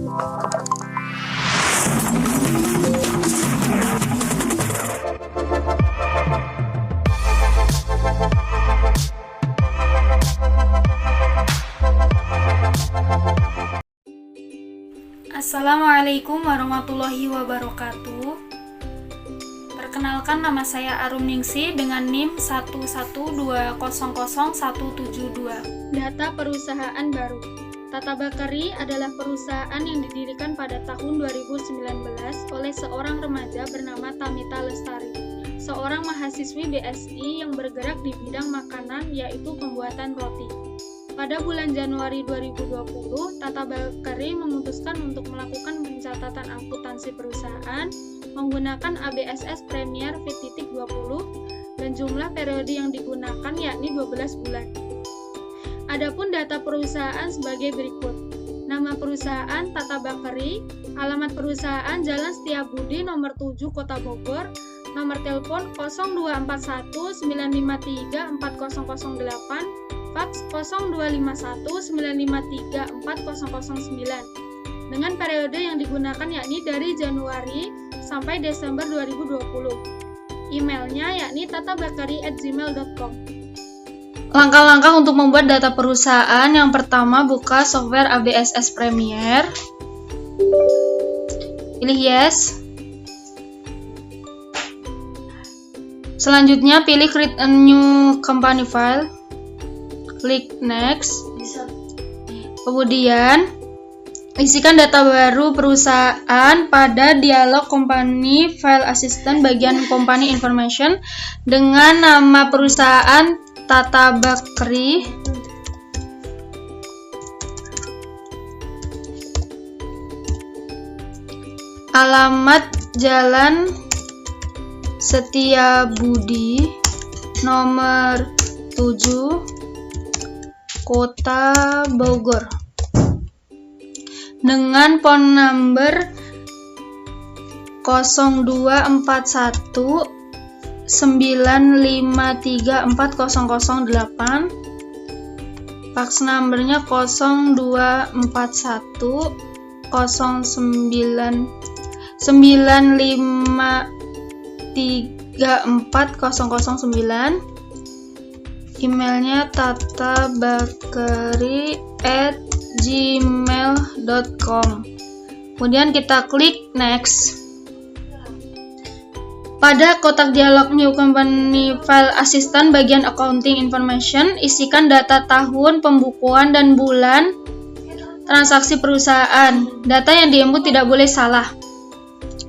Assalamualaikum warahmatullahi wabarakatuh. Perkenalkan, nama saya Arum Ningsih dengan NIM 112000172. Data perusahaan baru. Tata Bakari adalah perusahaan yang didirikan pada tahun 2019 oleh seorang remaja bernama Tamita Lestari, seorang mahasiswi BSI yang bergerak di bidang makanan, yaitu pembuatan roti. Pada bulan Januari 2020, Tata Bakari memutuskan untuk melakukan pencatatan akuntansi perusahaan menggunakan ABSS Premier V20 dan jumlah periode yang digunakan yakni 12 bulan. Adapun data perusahaan sebagai berikut. Nama perusahaan Tata Bakari, alamat perusahaan Jalan Setiabudi nomor 7 Kota Bogor, nomor telepon 0241 953 4008, fax 0251 953 4009, dengan periode yang digunakan yakni dari Januari sampai Desember 2020. Emailnya yakni tatabakari@gmail.com. Langkah-langkah untuk membuat data perusahaan. Yang pertama, buka software ABSS Premier. Pilih yes. Selanjutnya pilih create a new company file. Klik next. Kemudian isikan data baru perusahaan pada dialog company file assistant bagian company information dengan nama perusahaan Tata Bakari, alamat Jalan Setiabudi nomor 7 Kota Bogor, dengan phone number 0241 953 4008, fax numbernya 0241 953 4009, emailnya tatabakari@gmail.com. Kemudian kita klik next. Pada kotak dialog New Company File Assistant bagian Accounting Information, isikan data tahun, pembukuan, dan bulan transaksi perusahaan. Data yang diinput tidak boleh salah.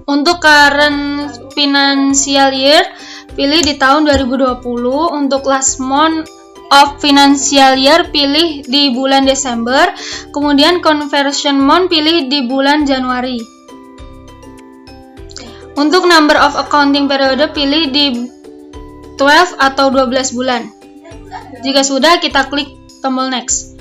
Untuk current financial year, pilih di tahun 2020. Untuk last month of financial year, pilih di bulan Desember. Kemudian conversion month, pilih di bulan Januari. Untuk number of accounting period, pilih di 12 atau 12 bulan. Jika sudah, kita klik tombol next.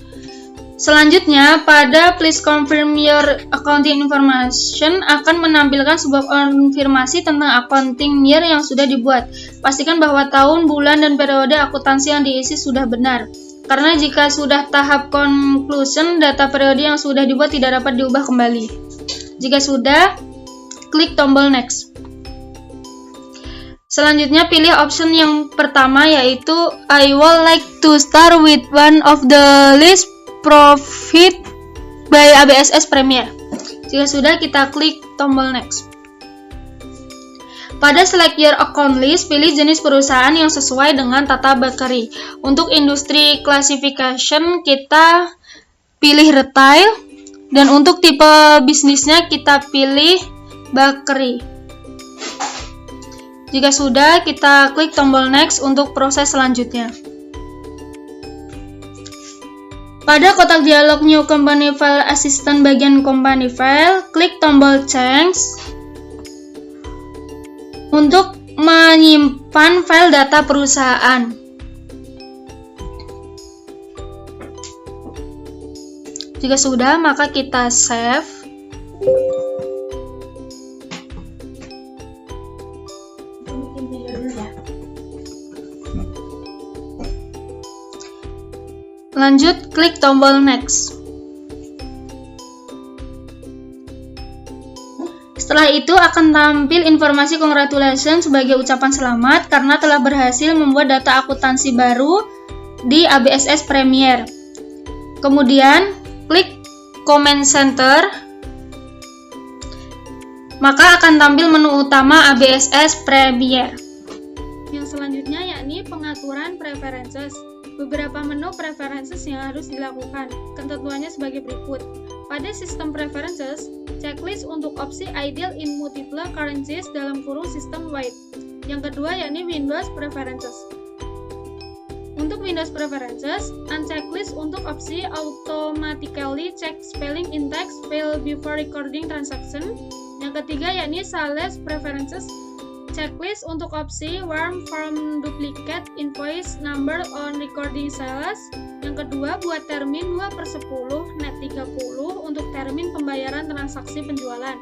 Selanjutnya, pada please confirm your accounting information akan menampilkan sebuah konfirmasi tentang accounting year yang sudah dibuat. Pastikan bahwa tahun, bulan, dan periode akuntansi yang diisi sudah benar. Karena jika sudah tahap conclusion, data periode yang sudah dibuat tidak dapat diubah kembali. Jika sudah, klik tombol next. Selanjutnya pilih option yang pertama, yaitu I would like to start with one of the list profit by ABSS Premier. Jika sudah, kita klik tombol next. Pada select your account list, pilih jenis perusahaan yang sesuai dengan Tata Bakari. Untuk industri classification, kita pilih retail, dan untuk tipe bisnisnya kita pilih Bakari. Jika sudah, kita klik tombol next untuk proses selanjutnya. Pada kotak dialog New Company File Assistant bagian Company File, klik tombol Change untuk menyimpan file data perusahaan. Jika sudah, maka kita save. Lanjut, klik tombol next. Setelah itu akan tampil informasi congratulations sebagai ucapan selamat karena telah berhasil membuat data akuntansi baru di ABSS Premier. Kemudian klik Comment Center, maka akan tampil menu utama ABSS Premier. Yang selanjutnya yakni pengaturan preferences. Beberapa menu preferences yang harus dilakukan. Ketentuannya sebagai berikut. Pada sistem preferences, checklist untuk opsi ideal in multiple currencies dalam kurung system wide. Yang kedua yakni Windows preferences. Untuk Windows preferences, unchecklist untuk opsi automatically check spelling in text field before recording transaction. Yang ketiga yakni sales preferences. Checklist untuk opsi warm from duplicate invoice number on recording sales. Yang kedua, buat termin 2/10 net 30 untuk termin pembayaran transaksi penjualan.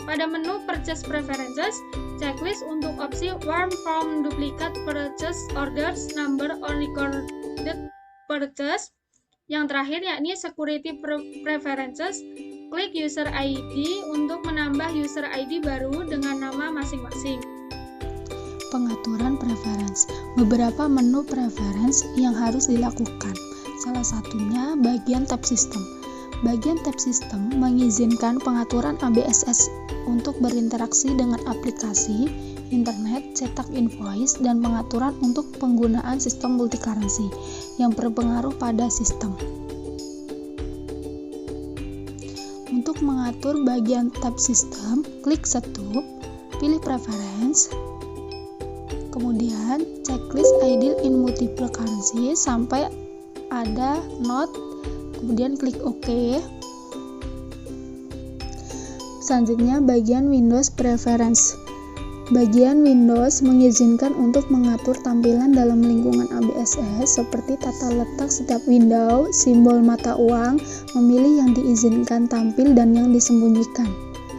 Pada menu purchase preferences, checklist untuk opsi warm from duplicate purchase orders number on recorded purchase. Yang terakhir yakni security preferences. Klik user ID untuk menambah user ID baru dengan nama masing-masing. Pengaturan preference. Beberapa menu preference yang harus dilakukan. Salah satunya bagian tab sistem. Bagian tab sistem mengizinkan pengaturan ABSS untuk berinteraksi dengan aplikasi, internet, cetak invoice, dan pengaturan untuk penggunaan sistem multi-currency yang berpengaruh pada sistem. Untuk mengatur bagian tab sistem, klik Setup, pilih Preference, kemudian checklist ideal in multiple currency sampai ada not, kemudian klik OK. Selanjutnya bagian Windows Preference. Bagian Windows mengizinkan untuk mengatur tampilan dalam lingkungan ABSS seperti tata letak setiap window, simbol mata uang, memilih yang diizinkan tampil dan yang disembunyikan.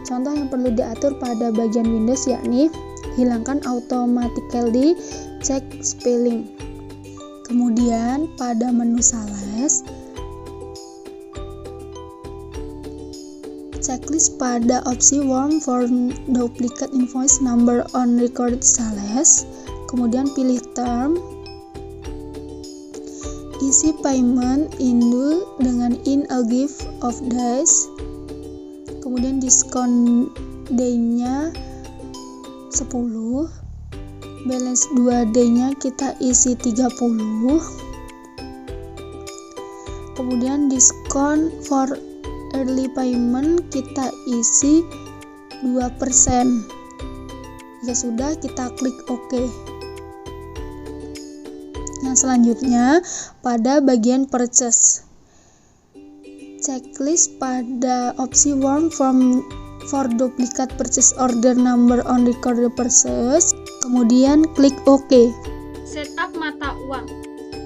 Contoh yang perlu diatur pada bagian Windows yakni hilangkan automatically check spelling. Kemudian pada menu sales, checklist pada opsi warm for duplicate invoice number on recorded sales, kemudian pilih term, isi payment Indo dengan in a gift of days, kemudian diskon day-nya 10, balance 2 day-nya kita isi 30, kemudian diskon for early payment kita isi 2%. Jika sudah, kita klik OK. Yang selanjutnya pada bagian purchase, checklist pada opsi warm for duplicate purchase order number on recorded purchase, kemudian klik OK. Setup mata uang.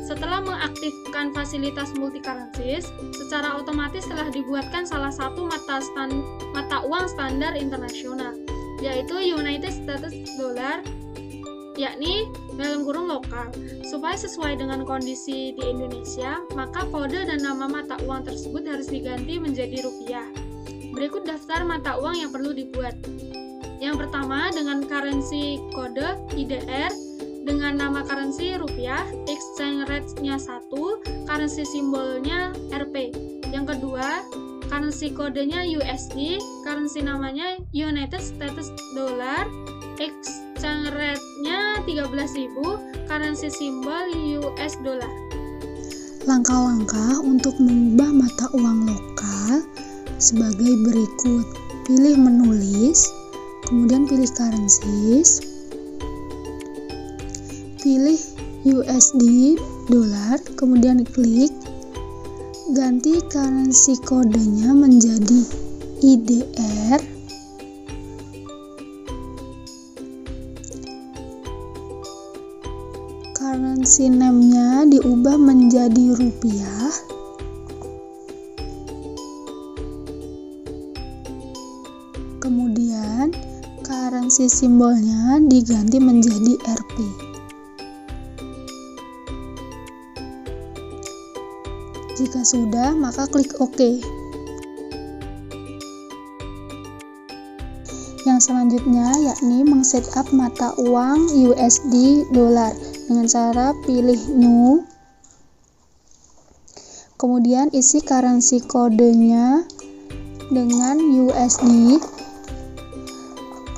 Setelah mengaktifkan fasilitas multi-currencies, secara otomatis telah dibuatkan salah satu mata uang standar internasional, yaitu United States Dollar, yakni dalam kurung lokal. Supaya sesuai dengan kondisi di Indonesia, maka kode dan nama mata uang tersebut harus diganti menjadi rupiah. Berikut daftar mata uang yang perlu dibuat. Yang pertama dengan currency kode IDR, dengan nama currency rupiah, exchange rate-nya 1, currency simbolnya Rp. Yang kedua, currency kodenya USD, currency namanya United States Dollar, exchange rate-nya 13.000, currency simbol US dollar. Langkah-langkah untuk mengubah mata uang lokal sebagai berikut. Pilih menulis, kemudian pilih currencies, pilih USD dolar, kemudian klik ganti currency kodenya menjadi IDR, currency name-nya diubah menjadi rupiah, kemudian currency simbolnya diganti menjadi Rp. Jika sudah, maka klik OK. Yang selanjutnya yakni meng-setup mata uang USD dolar dengan cara pilih new. Kemudian isi currency kodenya dengan USD.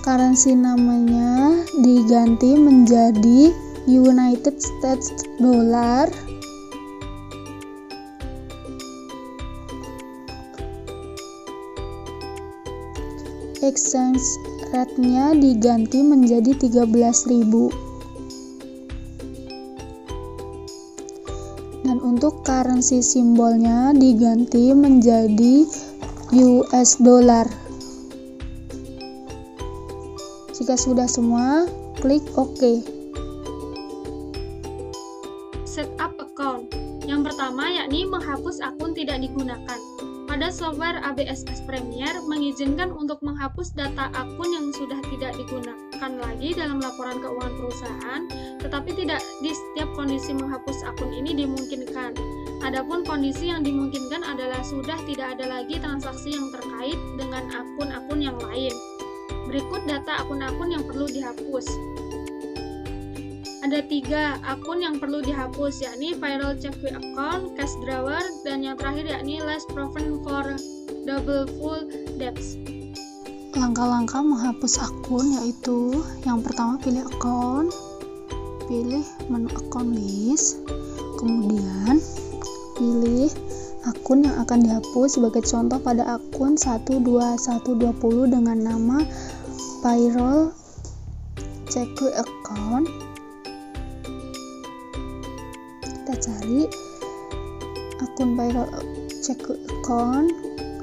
Currency namanya diganti menjadi United States Dollar. Exchange rate-nya diganti menjadi 13.000. Dan untuk currency simbolnya diganti menjadi US dollar. Jika sudah semua, klik OK. Setup account. Yang pertama yakni menghapus akun tidak digunakan. Pada software ABSS Premiere mengizinkan untuk menghapus data akun yang sudah tidak digunakan lagi dalam laporan keuangan perusahaan, tetapi tidak di setiap kondisi menghapus akun ini dimungkinkan. Adapun kondisi yang dimungkinkan adalah sudah tidak ada lagi transaksi yang terkait dengan akun-akun yang lain. Berikut data akun-akun yang perlu dihapus. Ada 3 akun yang perlu dihapus, yakni Payroll Check Account, Cash Drawer, dan yang terakhir yakni Last Proven for Double Full Debts. Langkah-langkah menghapus akun yaitu yang pertama pilih account, pilih menu account list, kemudian pilih akun yang akan dihapus. Sebagai contoh pada akun 12120 dengan nama Payroll Check Account. Kita cari akun Payroll Check Account,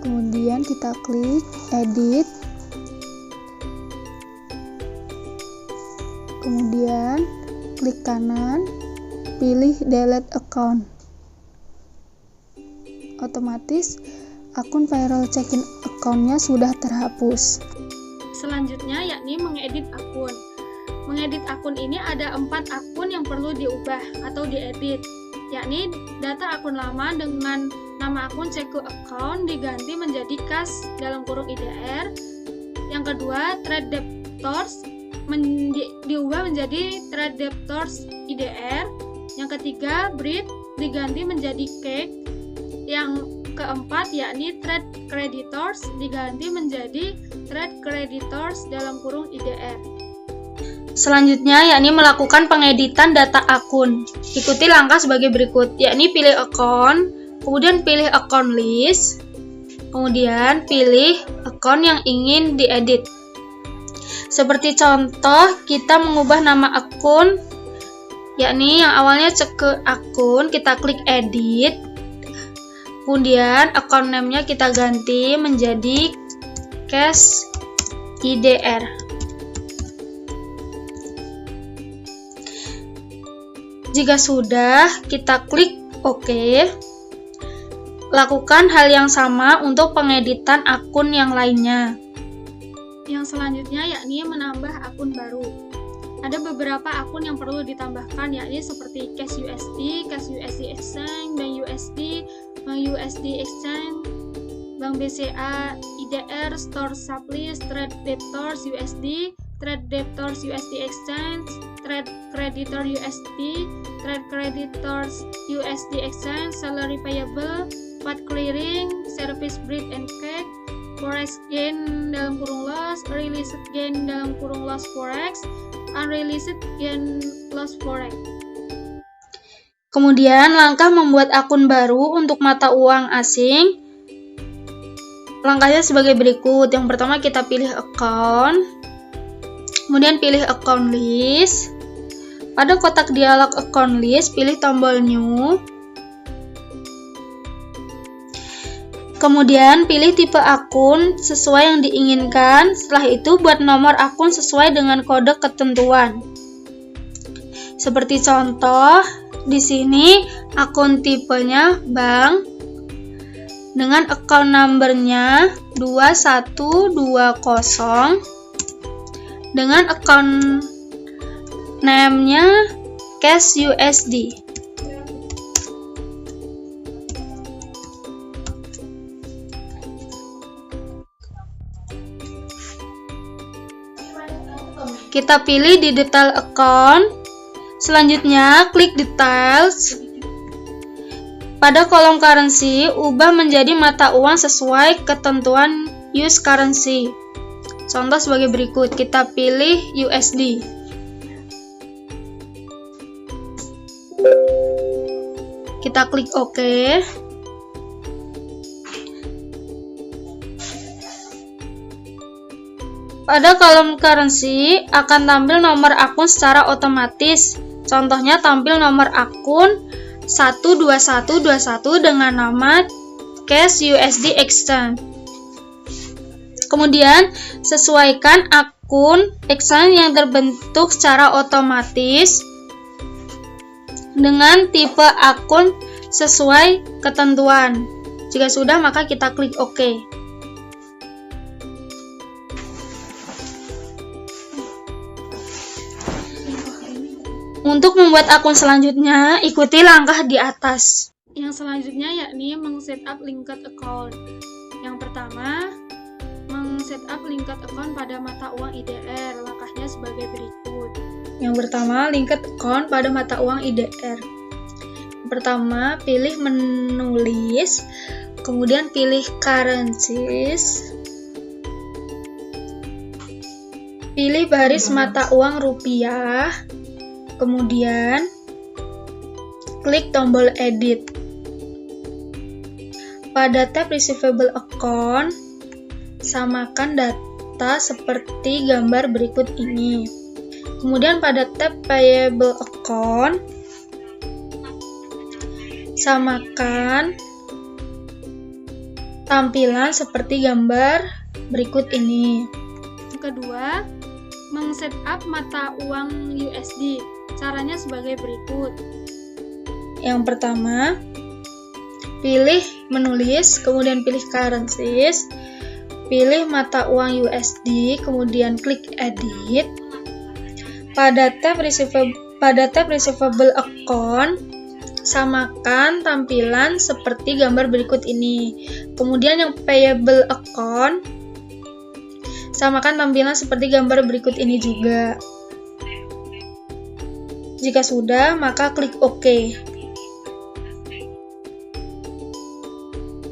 kemudian kita klik edit, kemudian klik kanan, pilih delete account. Otomatis akun Payroll Check-in account-nya sudah terhapus. Selanjutnya yakni mengedit akun. Mengedit akun ini ada 4 akun yang perlu diubah atau diedit, yakni data akun lama dengan nama akun Ceku account diganti menjadi kas dalam kurung IDR. Yang kedua, trade debtors diubah menjadi trade debtors IDR. Yang ketiga, breed diganti menjadi cake. Yang keempat yakni trade creditors diganti menjadi trade creditors dalam kurung IDR. Selanjutnya yakni melakukan pengeditan data akun. Ikuti langkah sebagai berikut, yakni pilih account, kemudian pilih account list, kemudian pilih akun yang ingin diedit. Seperti contoh, kita mengubah nama akun, yakni yang awalnya Ceku akun, kita klik edit, kemudian account name-nya kita ganti menjadi Cash IDR. Jika sudah, kita klik OK. Lakukan hal yang sama untuk pengeditan akun yang lainnya. Yang selanjutnya yakni menambah akun baru. Ada beberapa akun yang perlu ditambahkan, yakni seperti Cash USD, Cash USD Exchange, Bank USD, Bank USD Exchange, Bank BCA, IDR, Store Supplies, Trade Debtors USD, Trade Debtors USD Exchange, Trade Creditor USD, Trade Creditors USD Exchange, Salary Payable, Pot Clearing, Service Breed and Cake, Forex Gain dalam kurung loss, Realized Gain dalam kurung loss Forex, Unrealized Gain loss Forex. Kemudian langkah membuat akun baru untuk mata uang asing. Langkahnya sebagai berikut. Yang pertama kita pilih account, kemudian pilih account list. Pada kotak dialog account list, pilih tombol new. Kemudian pilih tipe akun sesuai yang diinginkan. Setelah itu buat nomor akun sesuai dengan kode ketentuan. Seperti contoh, di sini akun tipenya bank dengan account number-nya 2120 dengan account name-nya Cash USD. Kita pilih di detail account. Selanjutnya, klik details. Pada kolom currency, ubah menjadi mata uang sesuai ketentuan use currency. Contoh sebagai berikut, kita pilih USD. Kita klik OK. Pada kolom currency akan tampil nomor akun secara otomatis. Contohnya tampil nomor akun 12121 dengan nama Cash USD Exchange. Kemudian sesuaikan akun exchange yang terbentuk secara otomatis dengan tipe akun sesuai ketentuan. Jika sudah, maka kita klik OK. Untuk membuat akun selanjutnya, ikuti langkah di atas. Yang selanjutnya yakni meng-setup linked account. Yang pertama, meng-setup linked account pada mata uang IDR. Langkahnya sebagai berikut. Yang pertama, linked account pada mata uang IDR. Yang pertama, pilih menulis, kemudian pilih currencies, pilih baris mata uang rupiah, kemudian klik tombol edit. Pada tab receivable account, samakan data seperti gambar berikut ini. Kemudian pada tab payable account, samakan tampilan seperti gambar berikut ini. Yang kedua, meng-setup mata uang USD. Caranya sebagai berikut. Yang pertama, pilih menulis, kemudian pilih currencies, pilih mata uang USD, kemudian klik edit. Pada tab receivable account, samakan tampilan seperti gambar berikut ini. Kemudian yang payable account, samakan tampilan seperti gambar berikut ini juga. Jika sudah, maka klik OK.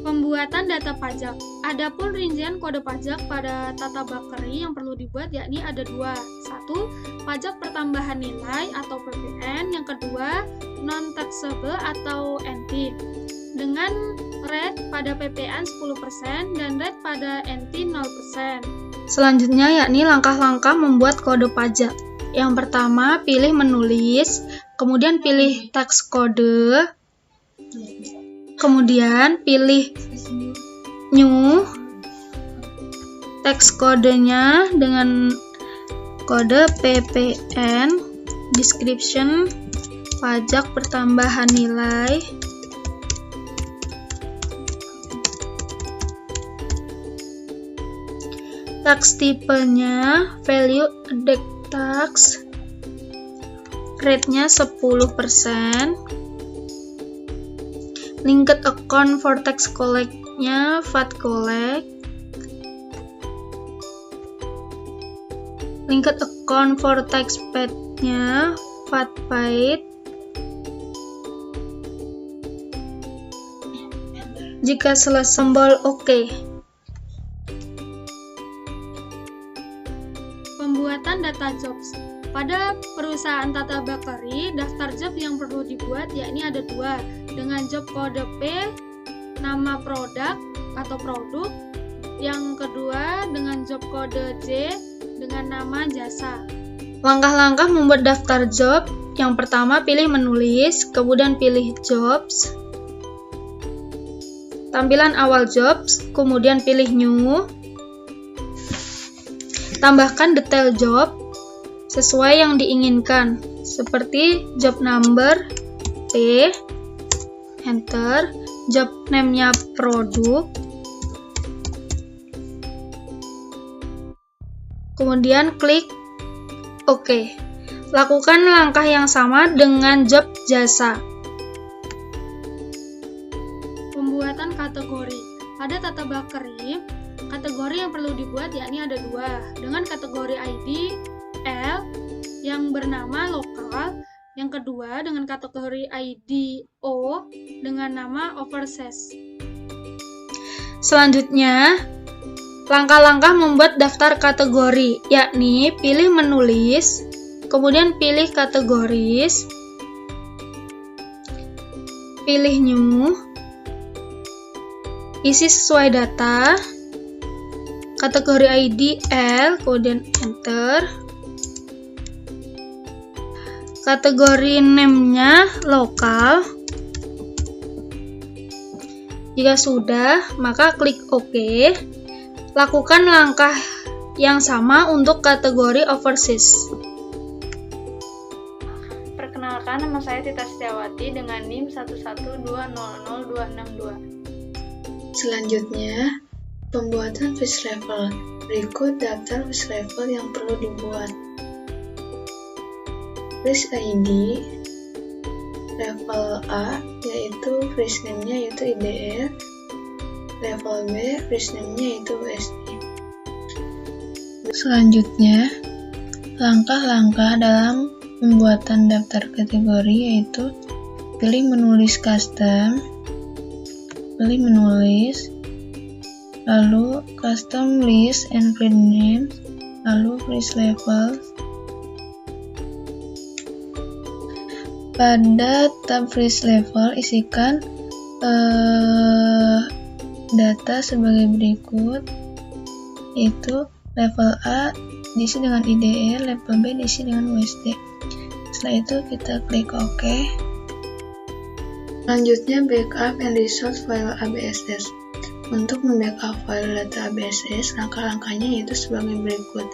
Pembuatan data pajak. Adapun rincian kode pajak pada Tata Bakery yang perlu dibuat yakni ada dua. Satu, pajak pertambahan nilai atau PPN. Yang kedua, non-taxable atau NT. Dengan rate pada PPN 10% dan rate pada NT 0%. Selanjutnya yakni langkah-langkah membuat kode pajak. Yang pertama, pilih menulis, kemudian pilih tax kode, kemudian pilih new, tax kodenya dengan kode PPN, description, pajak pertambahan nilai, tax tipenya, value added tax, rate-nya 10%, linked account for tax collect-nya VAT collect, linked account for tax paid-nya VAT paid. Jika selesai, tombol OK. Pembuatan data jobs. Pada perusahaan Tata Bakery, daftar job yang perlu dibuat yakni ada dua, dengan job kode P, nama produk atau produk. Yang kedua dengan job kode J, dengan nama jasa. Langkah-langkah membuat daftar job. Yang pertama, pilih menulis, kemudian pilih jobs, tampilan awal jobs, kemudian pilih new. Tambahkan detail job sesuai yang diinginkan, seperti job number P, enter, job name-nya produk, kemudian klik OK. Lakukan langkah yang sama dengan job jasa. Pembuatan kategori. Pada Tata Bakery, kategori yang perlu dibuat yakni ada dua, dengan kategori ID L yang bernama lokal, yang kedua dengan kategori ID O dengan nama overseas. Selanjutnya, langkah-langkah membuat daftar kategori, yakni pilih menulis, kemudian pilih kategoris, pilih new, isi sesuai data, kategori ID L, kemudian enter, kategori name-nya lokal. Jika sudah, maka klik OK. Lakukan langkah yang sama untuk kategori overseas. Perkenalkan, nama saya Tita Setiawati dengan NIM 112002662. Selanjutnya, pembuatan fish level. Berikut daftar fish level yang perlu dibuat. Fish ID level A yaitu fish name-nya yaitu IDL, level B fish name-nya yaitu USD. Selanjutnya, langkah-langkah dalam pembuatan daftar kategori yaitu pilih menulis custom, pilih menulis, lalu custom list and field name, lalu fish level. Pada tab fish level, isikan data sebagai berikut, yaitu level A diisi dengan IDE, level B diisi dengan USD. Setelah itu kita klik OK. Selanjutnya, backup and restore file ABSS. Untuk membackup file data ABSS, langkah-langkahnya yaitu sebagai berikut.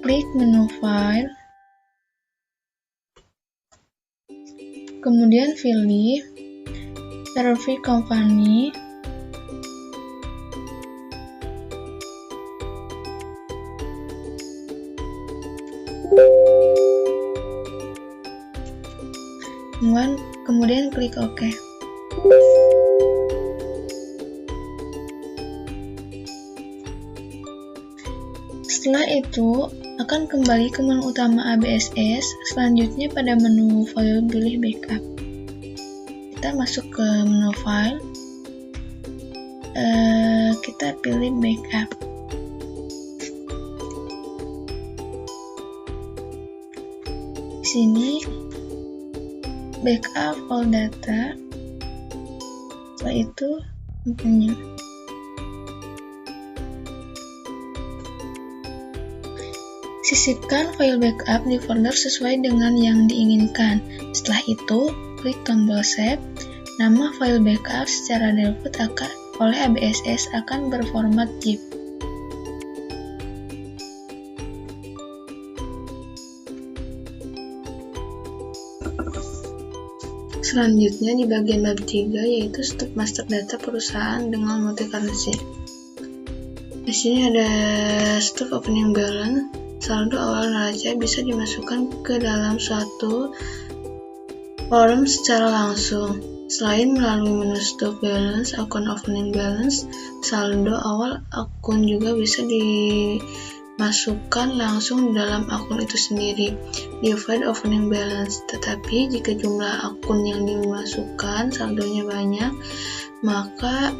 Klik menu file, kemudian pilih Server Company, kemudian klik OK. Setelah itu, akan kembali ke menu utama ABSS. Selanjutnya pada menu file pilih backup. Kita masuk ke menu file, kita pilih backup. Di sini backup all data. Setelah itu continue. Sisipkan file backup di folder sesuai dengan yang diinginkan. Setelah itu, klik tombol save. Nama file backup secara default oleh ABSS akan berformat zip. Selanjutnya di bagian bab 3 yaitu stop master data perusahaan dengan multi currency. Di sini ada stop opening balance. Saldo awal neraca bisa dimasukkan ke dalam suatu form secara langsung. Selain melalui menu stop balance, akun opening balance, saldo awal akun juga bisa dimasukkan langsung di dalam akun itu sendiri, divide opening balance. Tetapi jika jumlah akun yang dimasukkan saldonya banyak, maka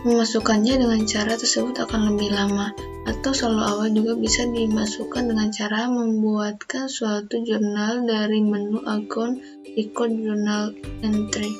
memasukkannya dengan cara tersebut akan lebih lama. Atau saldo awal juga bisa dimasukkan dengan cara membuatkan suatu jurnal dari menu akun record journal entry.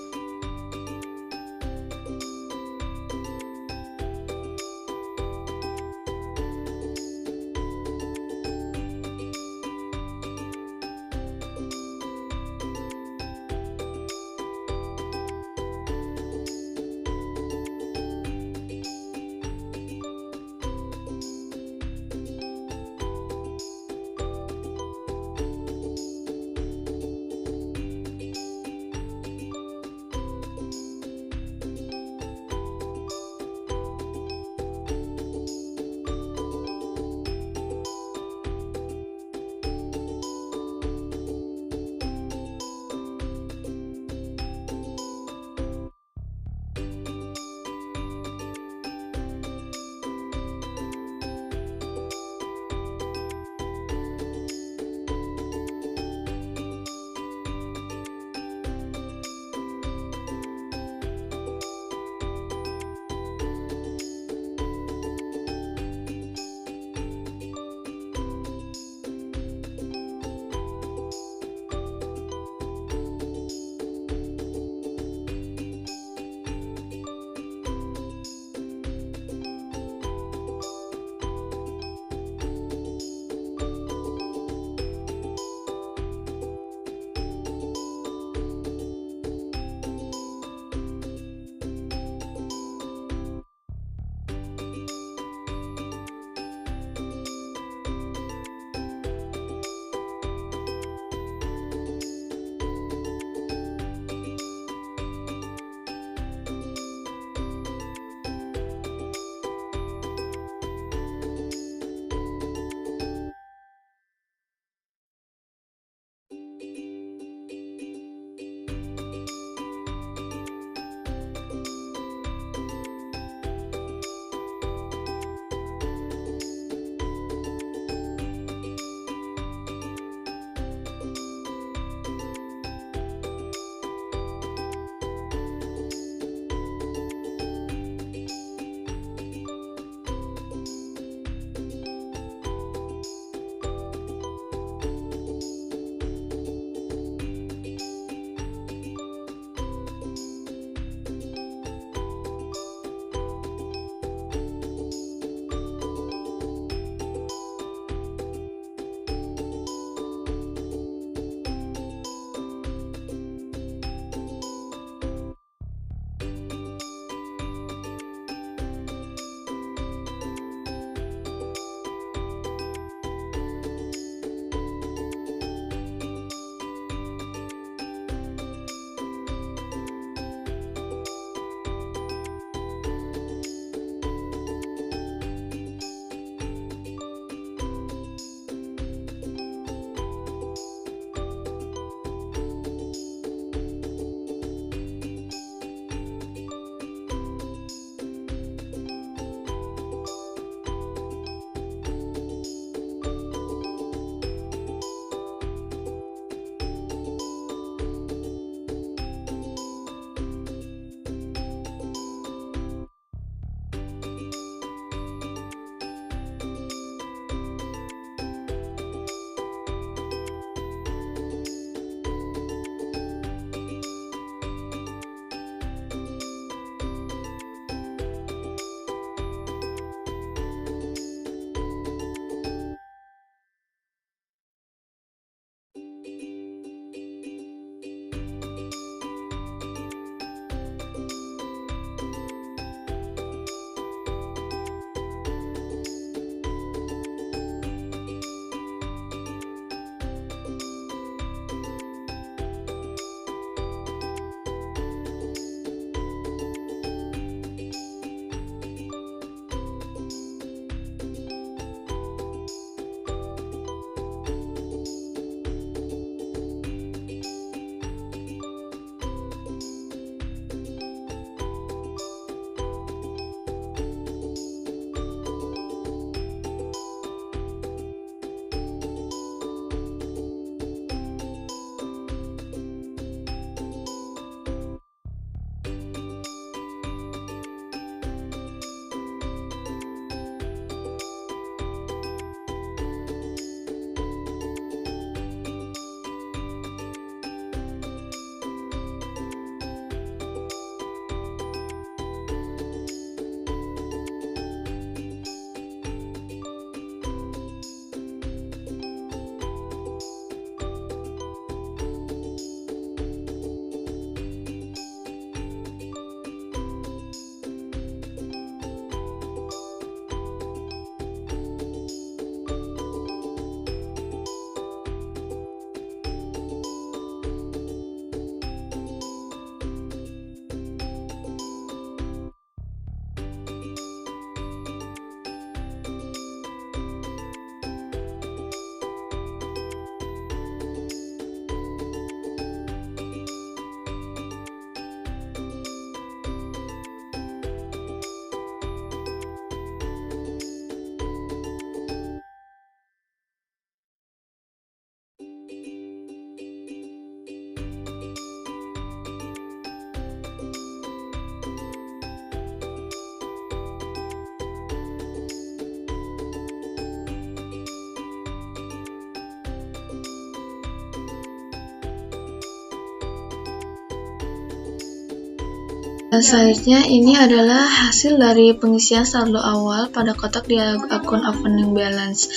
Selanjutnya ini adalah hasil dari pengisian saldo awal pada kotak di akun opening balance.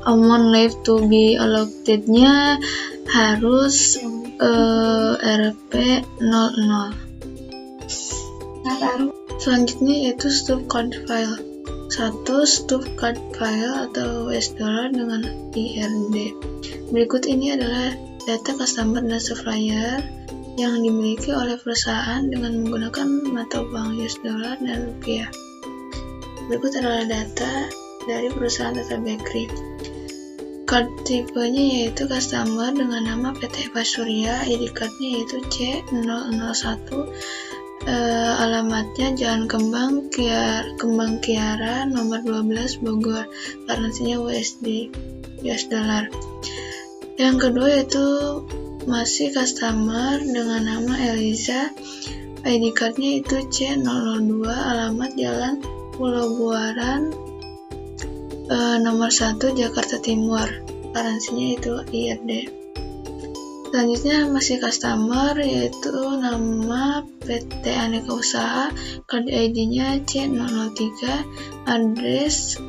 Amount left to be allotted-nya harus Rp00. Selanjutnya yaitu stub card file. 1. Stub card file atau US dollar dengan IRD. Berikut ini adalah data customer dan supplier yang dimiliki oleh perusahaan dengan menggunakan mata uang US dollar dan rupiah. Berikut adalah data dari perusahaan Tata Bakery. Card tipenya yaitu customer dengan nama PT Eva Surya, ID cardnya yaitu C001, alamatnya Jalan Kembang Kiara nomor 12 Bogor, currency-nya USD, US dollar. Yang kedua yaitu masih customer dengan nama Eliza, ID cardnya itu C002, alamat Jalan Pulau Buaran nomor 1 Jakarta Timur, currency-nya itu IRD. Selanjutnya masih customer yaitu nama PT Aneka Usaha, card ID-nya C003, address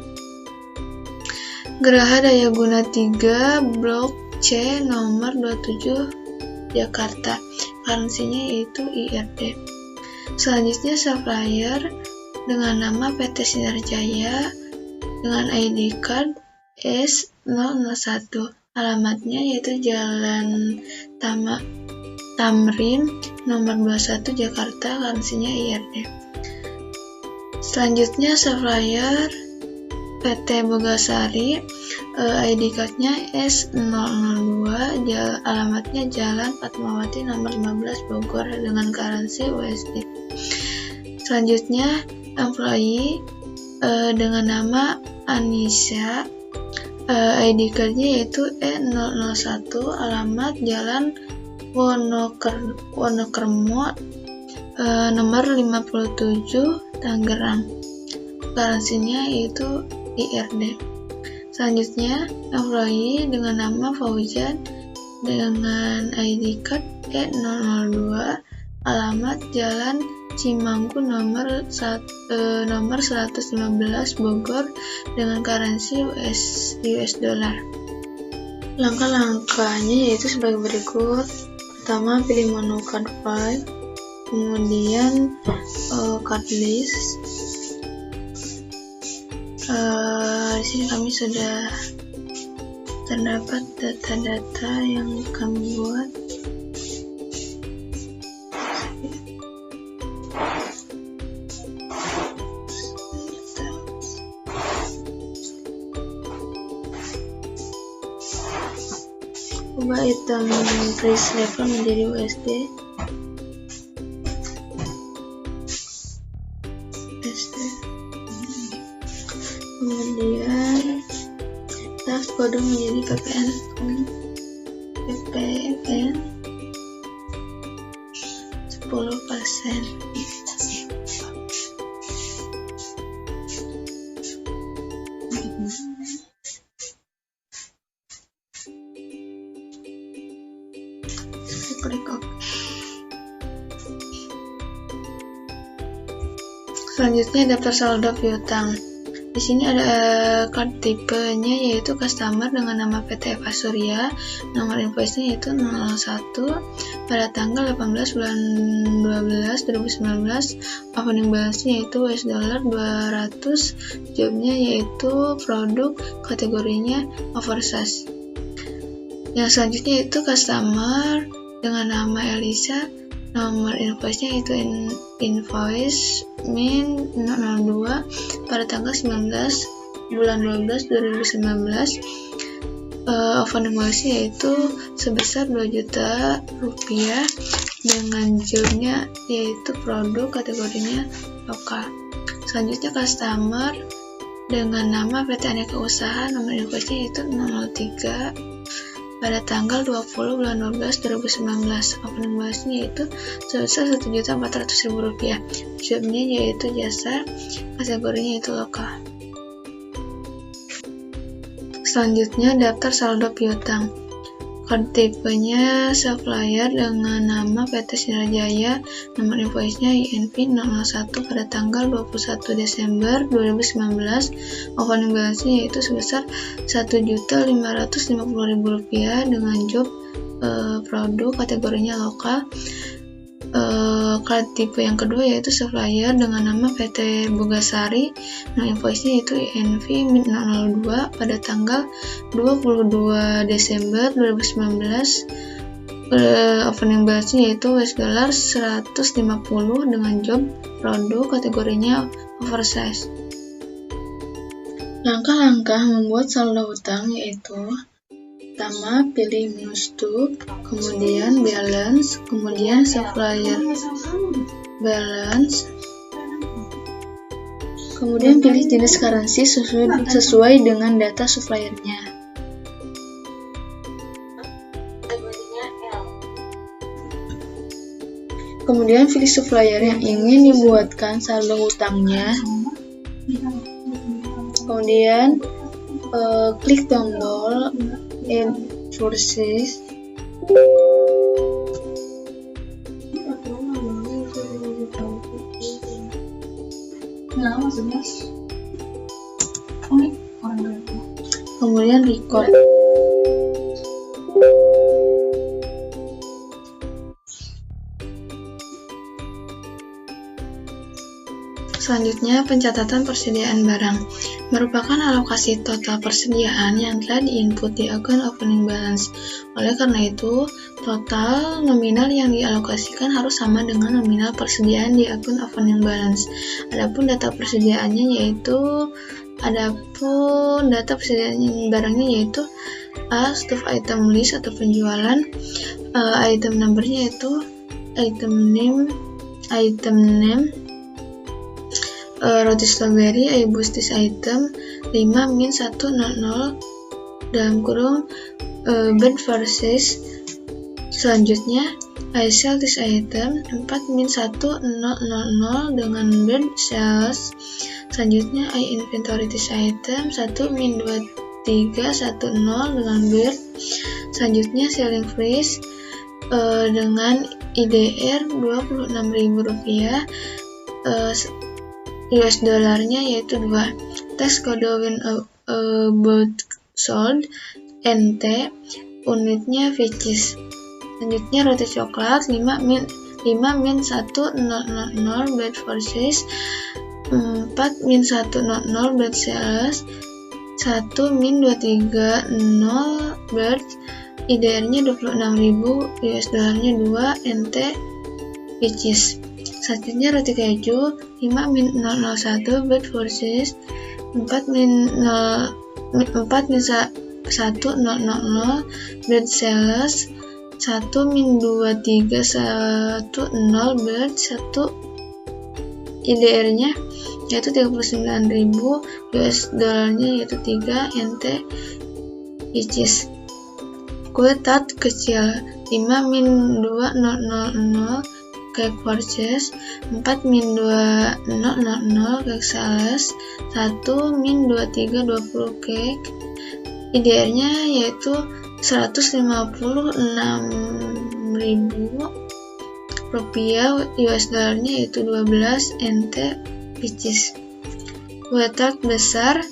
Geraha Dayaguna 3, Blok C nomor 27 Jakarta, currency-nya yaitu IRD. Selanjutnya supplier dengan nama PT Sinar Jaya dengan ID card S001, alamatnya yaitu Jalan Tamrin nomor 21 Jakarta, currency-nya IRD. Selanjutnya supplier PT Bogasari, ID card-nya S002, alamatnya Jalan Fatmawati nomor 15 Bogor dengan currency USD. Selanjutnya employee dengan nama Anissa, ID card-nya yaitu E001, alamat Jalan Wonokermo nomor 57 Tangerang, currency-nya yaitu IRD. Selanjutnya employee dengan nama Fauzan dengan ID card E002, alamat Jalan Cimanggu nomor 115 Bogor dengan currency US dollar. Langkah-langkahnya yaitu sebagai berikut. Pertama, pilih menu card file, kemudian card list. Di sini kami sudah terdapat data-data yang kami buat. Ubah item price level menjadi USD. Kemudian draft kode menjadi PPN 10%. Klik OK. Selanjutnya daftar saldo piutang. Di sini ada card tipenya yaitu customer dengan nama PT Eva Surya, nomor invoice-nya yaitu 01, pada tanggal 18 bulan 12 2019, opening balance-nya yaitu US dollar 200, jobnya yaitu produk, kategorinya oversize. Yang selanjutnya yaitu customer dengan nama Elisa, nomor invoice-nya yaitu invoice min 02 pada tanggal 19 bulan 12 2019, opening balance yaitu sebesar 2 juta rupiah dengan jobnya yaitu produk, kategorinya lokal. Selanjutnya customer dengan nama PT Aneka Usaha, nomor invoice-nya yaitu 003 pada tanggal 20 bulan 12 2019, opening balance-nya yaitu sebesar Rp1.400.000, jobnya yaitu jasa, kategorinya yaitu lokal. Selanjutnya daftar saldo piutang. Card tipenya supplier dengan nama PT Sinar Jaya, nomor invoice-nya INV 001 pada tanggal 21 Desember 2019, opening balance-nya yaitu sebesar Rp1.550.000 dengan job produk kategorinya lokal. Card tipe yang kedua yaitu supplier dengan nama PT Bogasari, nomor invoice-nya yaitu INV 002 pada tanggal 22 Desember 2019, opening balance-nya yaitu $150 dengan job produk kategorinya oversize. Langkah-langkah membuat saldo hutang yaitu: pertama, pilih minus to, kemudian balance, kemudian supplier balance, kemudian pilih jenis currency sesuai dengan data suppliernya. Kemudian pilih supplier yang ingin dibuatkan saldo hutangnya. Kemudian klik tombol Add Purchase. Kemudian record. Selanjutnya, pencatatan persediaan barang merupakan alokasi total persediaan yang telah diinput di akun opening balance. Oleh karena itu, total nominal yang dialokasikan harus sama dengan nominal persediaan di akun opening balance. Adapun data persediaan barangnya yaitu A. Stock item list atau penjualan, item numbernya yaitu item name, roti strawberry, I bought this item, 5-100 dalam kurung bid versus. Selanjutnya, I sell this item, 4-100 dengan bid sales. Selanjutnya, I inventory this item, 1-2310 dengan bid. Selanjutnya, selling price dengan IDR Rp26.000, US dollarnya yaitu 2. Tax code when about sold, NT, unitnya Vicis. Selanjutnya roti coklat 5-100 bad versus, 4-100 bad sales, 1-230 bad, IDR-nya 26.000, US dollarnya 2, NT, Vicis. Selanjutnya roti keju 5-001 bad versus, 4-100 bad sales, 1-2310 bad, 1 IDR-nya yaitu 39.000, US dollarnya yaitu 3, NT, Vicis. Kue tart kecil 5-200 cake purchase, 4-200 cake sales, 1-2320 cake, IDR-nya yaitu 156.000 rupiah, US dollarnya yaitu 12, NT, Vicis. Kue tart besar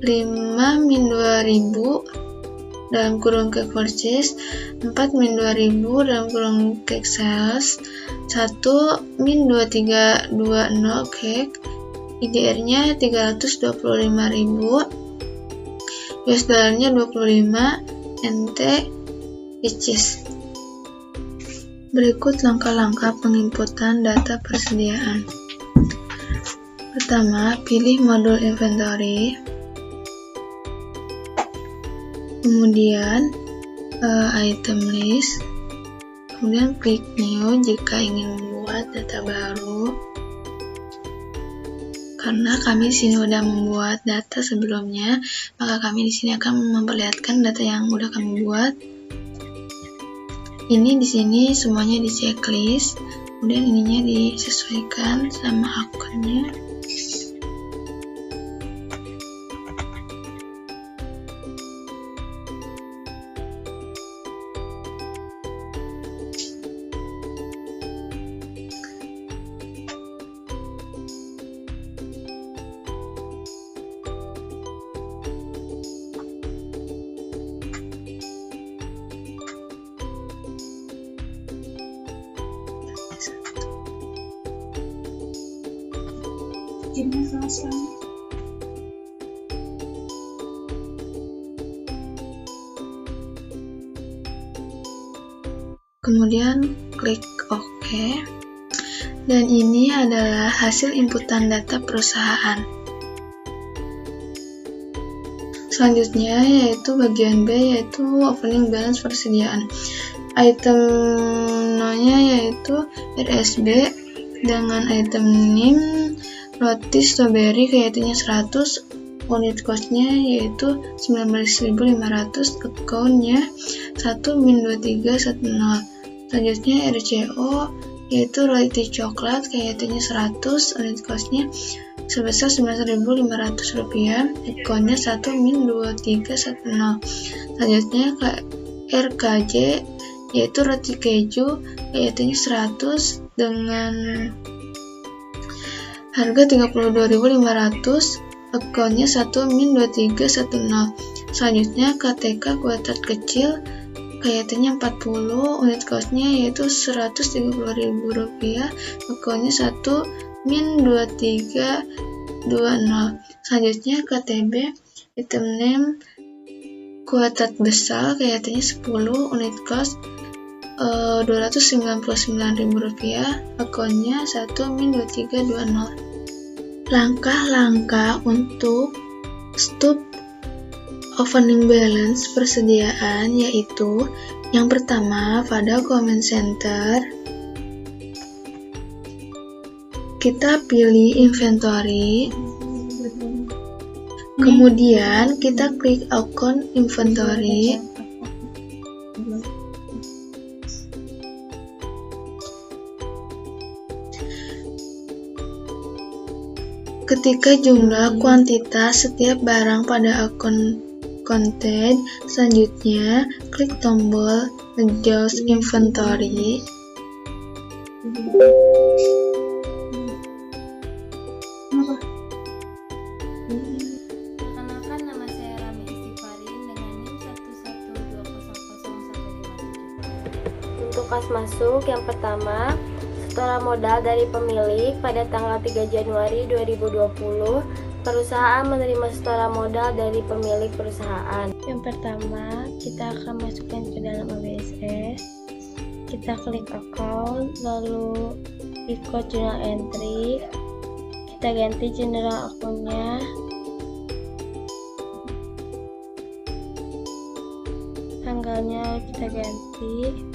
5-2.000 dalam kurung cake purchase, 4-2.000 dalam kurung cake sales, 1-2320 cake, IDR-nya 325.000, US dollarnya 25, NT, Vicis. Berikut langkah-langkah penginputan data persediaan. Pertama, pilih modul inventory. Kemudian item list, kemudian klik new jika ingin membuat data baru. Karena kami di sini sudah membuat data sebelumnya, maka kami di sini akan memperlihatkan data yang sudah kami buat. Ini di sini semuanya di checklist, kemudian ininya disesuaikan sama akunnya. bikinnya selesai. Kemudian klik OK. Dan ini adalah hasil inputan data perusahaan. Selanjutnya yaitu bagian B, yaitu opening balance persediaan. Item No-nya yaitu RSB dengan item NIM roti strawberry kayaknya 100, unit cost-nya yaitu 19.500, account-nya 1min2310. Selanjutnya RCO yaitu roti coklat kayaknya 100, unit cost-nya sebesar Rp19.500, account-nya 1min2310. Selanjutnya RKJ yaitu roti keju kayaknya 100 dengan harga Rp32.500, account-nya 1min2310. Selanjutnya KTK kuadrat kecil kayaknya 40, unit cost-nya yaitu Rp130.000, account-nya 1min2320. Selanjutnya KTB item name kuadrat besar kayaknya 10, unit cost Rp299.000, account-nya 1min2320. Langkah-langkah untuk stop opening balance persediaan yaitu yang pertama, pada comment center kita pilih inventory, kemudian kita klik account inventory. Ketika jumlah kuantitas setiap barang pada akun konten, selanjutnya klik tombol adjust inventory. Perkenalkan, nama saya Rami Istighfarin dengan NIM 112001557. Untuk kas masuk yang pertama, setoran modal dari pemilik pada tanggal 3 Januari 2020, perusahaan menerima setoran modal dari pemilik perusahaan. Yang pertama, kita akan masukkan ke dalam ABSS. Kita klik account, lalu ikut journal entry. Kita ganti general akunnya. Tanggalnya kita ganti.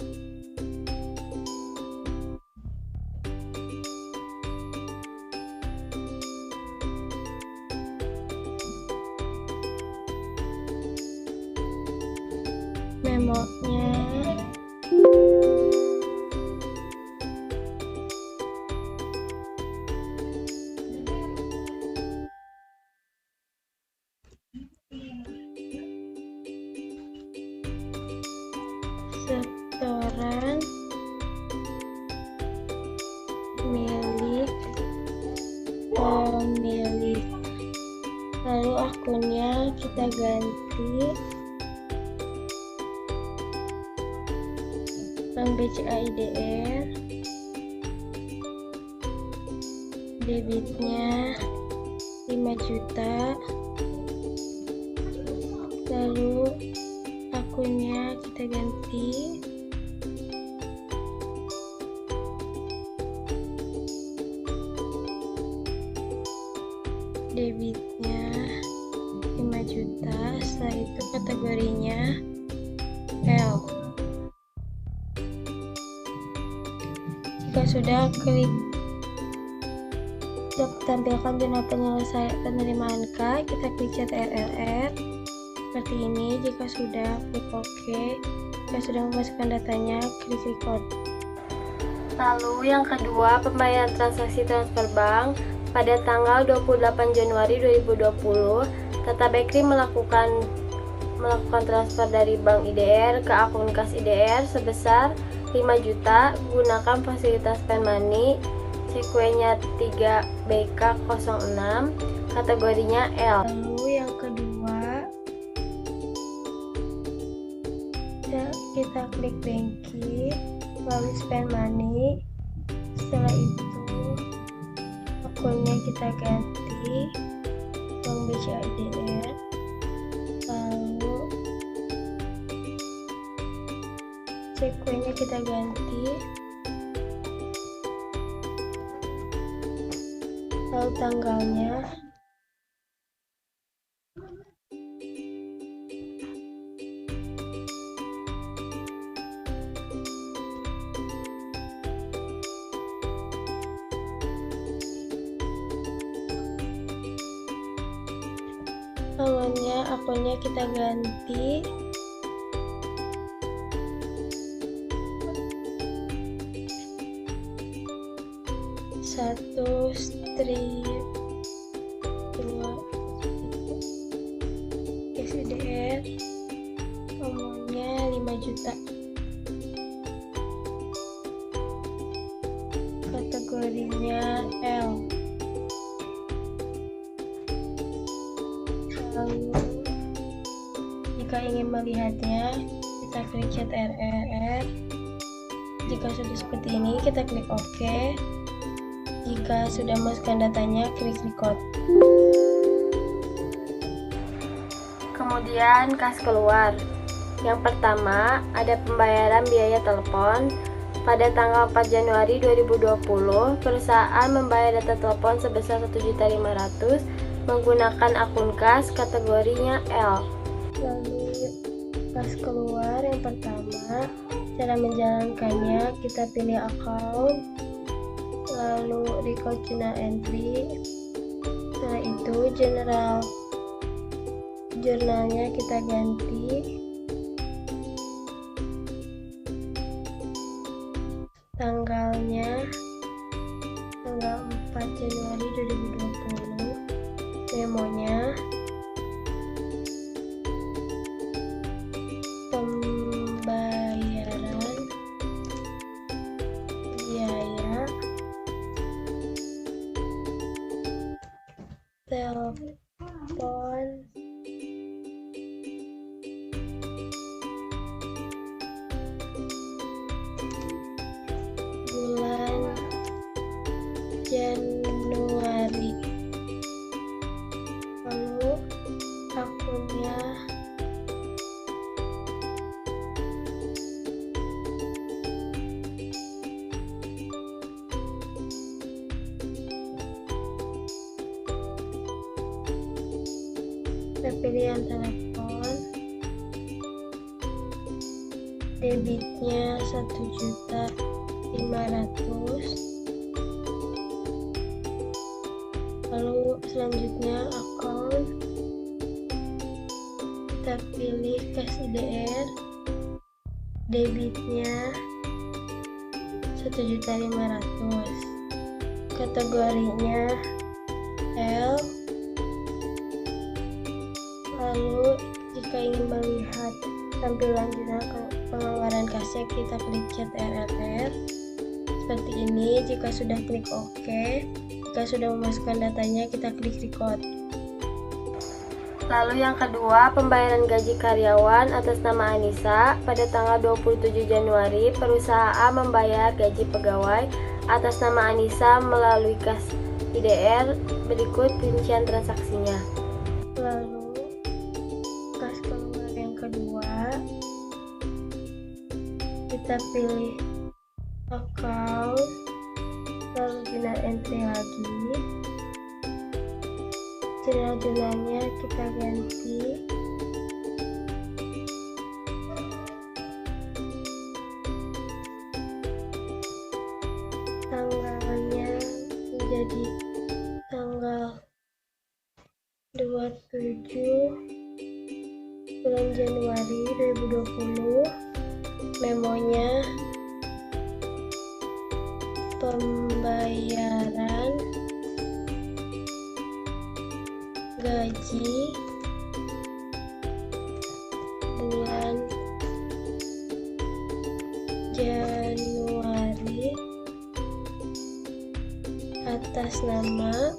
Memonya setoran milik pemilik, lalu akunnya kita ganti Bank BCA IDR, debitnya 5 juta, lalu akunnya kita ganti debitnya 5 juta, setelah itu kategorinya L. Jika sudah, klik tampilkan zona penyelesaian penerimaan K, kita klik chat RRR seperti ini. Jika sudah, klik OK. Jika sudah memasukkan datanya, klik record. Lalu yang kedua, pembayaran transaksi transfer bank. Pada tanggal 28 Januari 2020, Tata Bakery melakukan transfer dari Bank IDR ke akun kas IDR sebesar 5 juta gunakan fasilitas Pen Money, CQ-nya 3BK06, kategorinya L. Lalu yang kedua, kita klik banking, lalu Spend Money. Setelah itu akunnya kita ganti uang BCA/IDR, lalu sekuennya kita ganti, lalu tanggalnya akunnya kita ganti, satu strip 2 BCA/IDR, umurnya 5 juta, kategorinya L. Lalu jika ingin melihatnya, kita klik chat RRR. Jika sudah seperti ini, kita klik OK. Jika sudah masukkan datanya, klik record. Kemudian kas keluar. Yang pertama, ada pembayaran biaya telepon. Pada tanggal 4 Januari 2020, perusahaan membayar data telepon sebesar 1.500.000 menggunakan akun kas kategorinya L. Lalu kas keluar yang pertama, cara menjalankannya kita pilih account, lalu record journal entry, setelah itu jurnalnya kita ganti, tanggalnya tanggal 4 Januari 2020, memonya pembayaran biaya telepon bulan Januari, lalu akunnya kita pilih yang telepon, debitnya 1.500.000, lalu selanjutnya account, kita pilih cash IDR, debitnya 1.500.000, kategorinya L. Lalu jika ingin melihat tampilan jurnal pengeluaran kasnya, kita klik chat RRR seperti ini. Jika sudah klik OK, jika sudah memasukkan datanya, kita klik record. Lalu yang kedua, pembayaran gaji karyawan atas nama Anissa. Pada tanggal 27 Januari, perusahaan membayar gaji pegawai atas nama Anissa melalui kas IDR. Berikut rincian transaksinya. Lalu kas keluar yang kedua, kita pilih account, lalu journal entry lagi, jurnalnya kita ganti, tanggalnya menjadi tanggal 27 bulan Januari 2020, memonya pembayaran gaji bulan Januari atas nama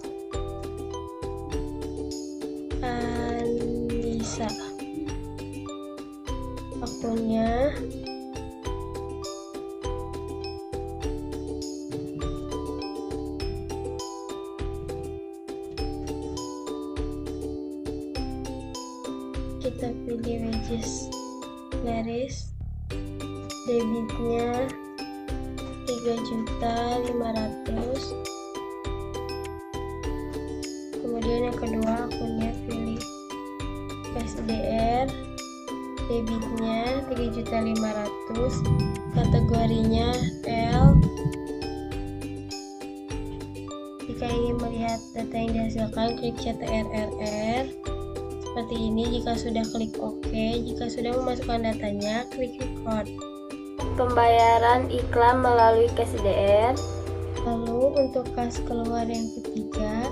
Anissa, akunnya kita pilih wages garis, debitnya 3.500.000. Kemudian yang kedua akunnya pilih KSDR, debitnya 3.500.000, kategorinya L. Jika ingin melihat data yang dihasilkan, klik CTRLR. Seperti ini. Jika sudah, klik OK. Jika sudah memasukkan datanya, klik record. Pembayaran iklan melalui KSDR. Lalu untuk kas keluar yang ketiga,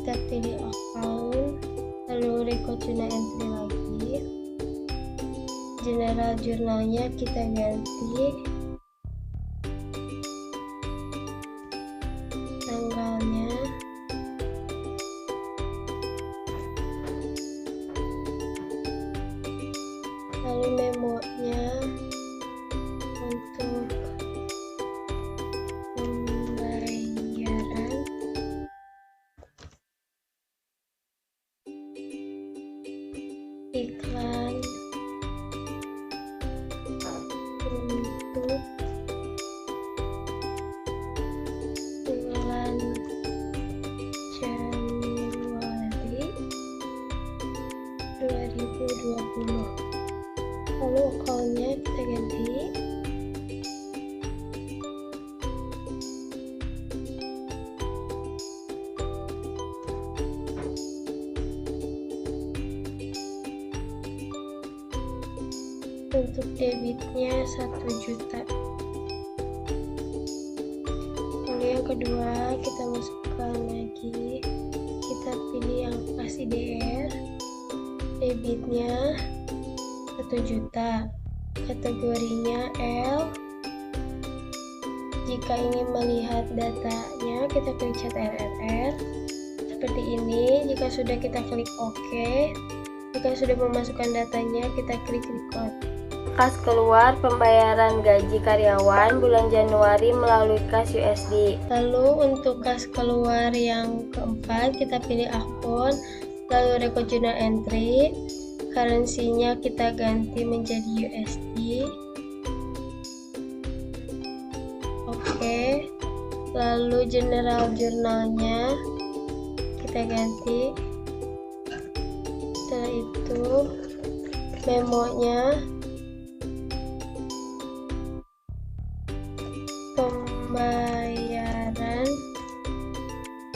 kita pilih account, lalu record journal entry lagi. General jurnalnya kita ganti tanggalnya, lalu memonya untuk pembayaran iklan untuk bulan Januari 2020. Lalu account-nya kita ganti untuk debitnya 1 juta. Lalu yang kedua kita masukkan lagi, kita pilih yang KSDR, debitnya 1 juta, kategorinya L. Jika ingin melihat datanya, kita klik CTRLR. Seperti ini. Jika sudah, kita klik OK. Jika sudah memasukkan datanya, kita klik record. Kas keluar pembayaran gaji karyawan bulan Januari melalui kas USD. Lalu untuk kas keluar yang keempat, kita pilih akun, lalu record journal entry, currency-nya kita ganti menjadi USD. Oke. Lalu general jurnalnya kita ganti. Setelah itu memonya pembayaran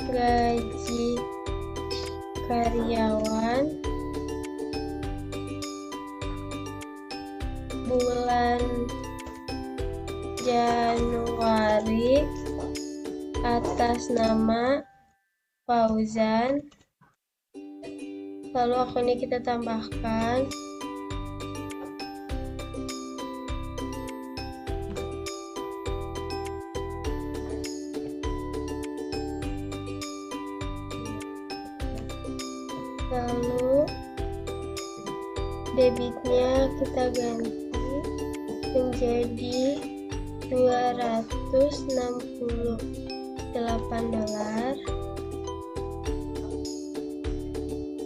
gaji karyawan bulan Januari atas nama Fauzan. Lalu akunnya kita tambahkan. Lalu debitnya kita ganti menjadi $268.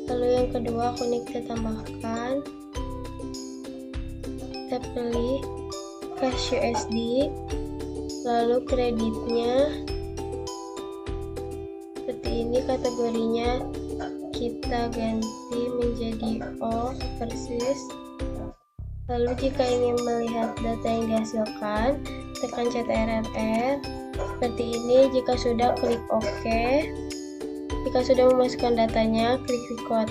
Lalu yang kedua akunnya kita tambahkan, kita pilih cash USD, lalu kreditnya seperti ini, kategorinya kita ganti menjadi O persis. Lalu jika ingin melihat data yang dihasilkan, tekan CTRLR seperti ini. Jika sudah, klik OK. Jika sudah memasukkan datanya, klik record.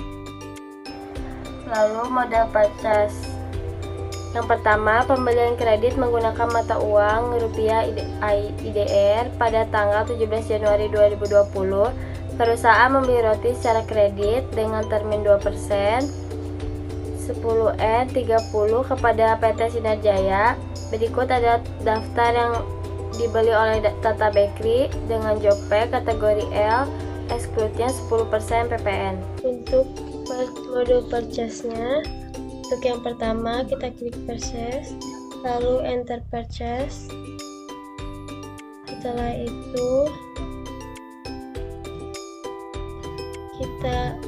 Lalu modal purchase. Yang pertama, pembelian kredit menggunakan mata uang rupiah IDR pada tanggal 17 Januari 2020. Perusahaan membeli roti secara kredit dengan termin 2%, 10N30 kepada PT Sinar Jaya. Berikut adalah daftar yang dibeli oleh Tata Bakery dengan Jopek kategori L, exclude-nya 10% PPN. Untuk mode purchase-nya, untuk yang pertama kita klik purchase, lalu enter purchase. Setelah itu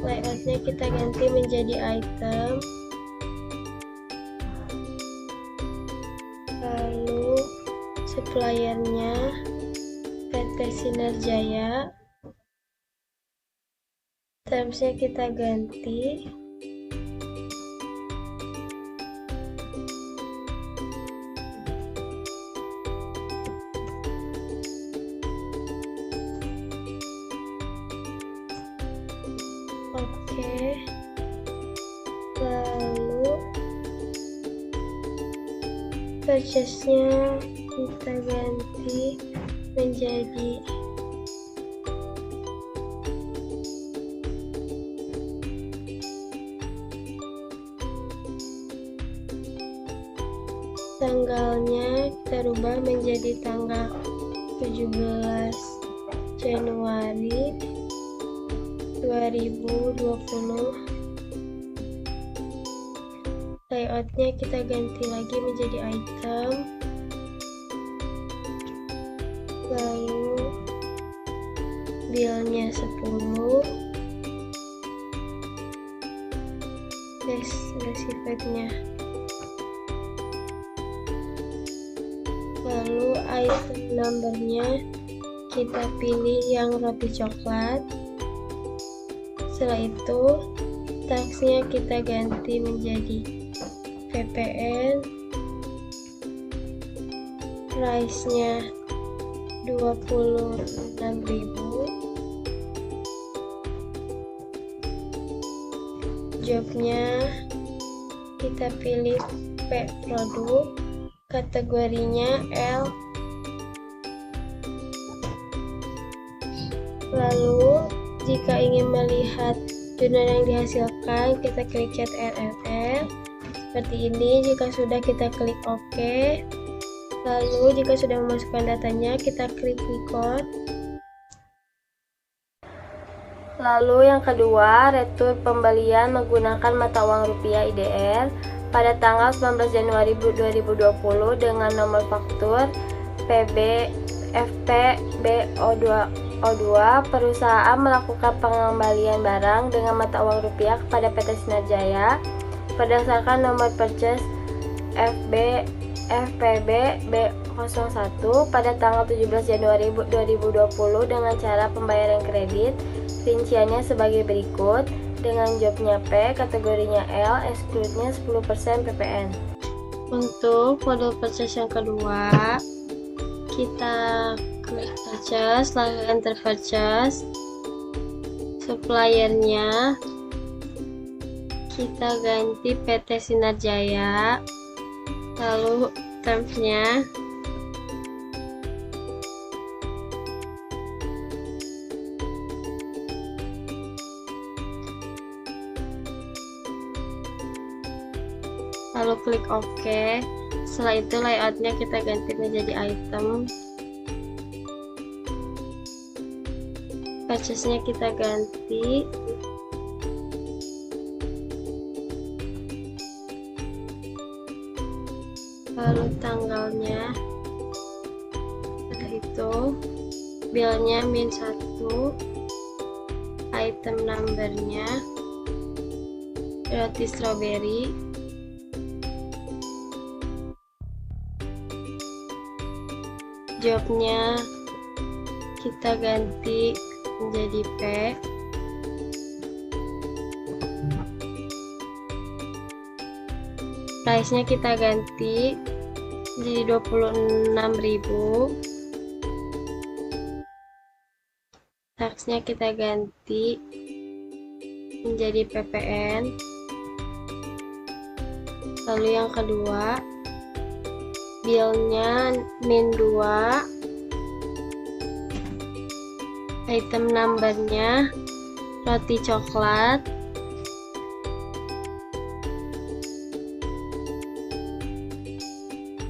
layoutnya kita ganti menjadi item, lalu suppliernya PT Sinar Jaya, termsnya kita ganti, oke, lalu purchase-nya kita ganti menjadi tanggalnya kita rubah menjadi tanggal 17 Januari 2020. Layoutnya kita ganti lagi menjadi item, lalu billnya 10, receipt-nya, lalu item numbernya kita pilih yang roti coklat. Setelah itu taxnya kita ganti menjadi ppn, price-nya 26.000, jobnya kita pilih P produk, kategorinya L, lalu jika ingin melihat jurnal yang dihasilkan, kita klik chat RLR seperti ini. Jika sudah, kita klik OK. Lalu jika sudah memasukkan datanya, kita klik record. Lalu yang kedua, retur pembelian menggunakan mata uang rupiah IDR pada tanggal 19 Januari 2020 dengan nomor faktur PB FPBO2 perusahaan melakukan pengembalian barang dengan mata uang rupiah kepada PT Sinar Jaya berdasarkan nomor purchase FPB B01 pada tanggal 17 Januari 2020 dengan cara pembayaran kredit. Rinciannya sebagai berikut, dengan jobnya P, kategorinya L, exclude-nya 10% PPN. Untuk model purchase yang kedua, kita klik purchase, lalu enter purchase. Suppliernya kita ganti PT Sinar Jaya, lalu termsnya lalu klik OK. Setelah itu layoutnya kita ganti menjadi item, purchase-nya kita ganti, lalu tanggalnya, setelah itu billnya -1, item numbernya roti strawberry, jobnya kita ganti menjadi P, price-nya kita ganti menjadi 26.000, tax-nya kita ganti menjadi PPN. Lalu yang kedua, billnya -2, item numbernya roti coklat,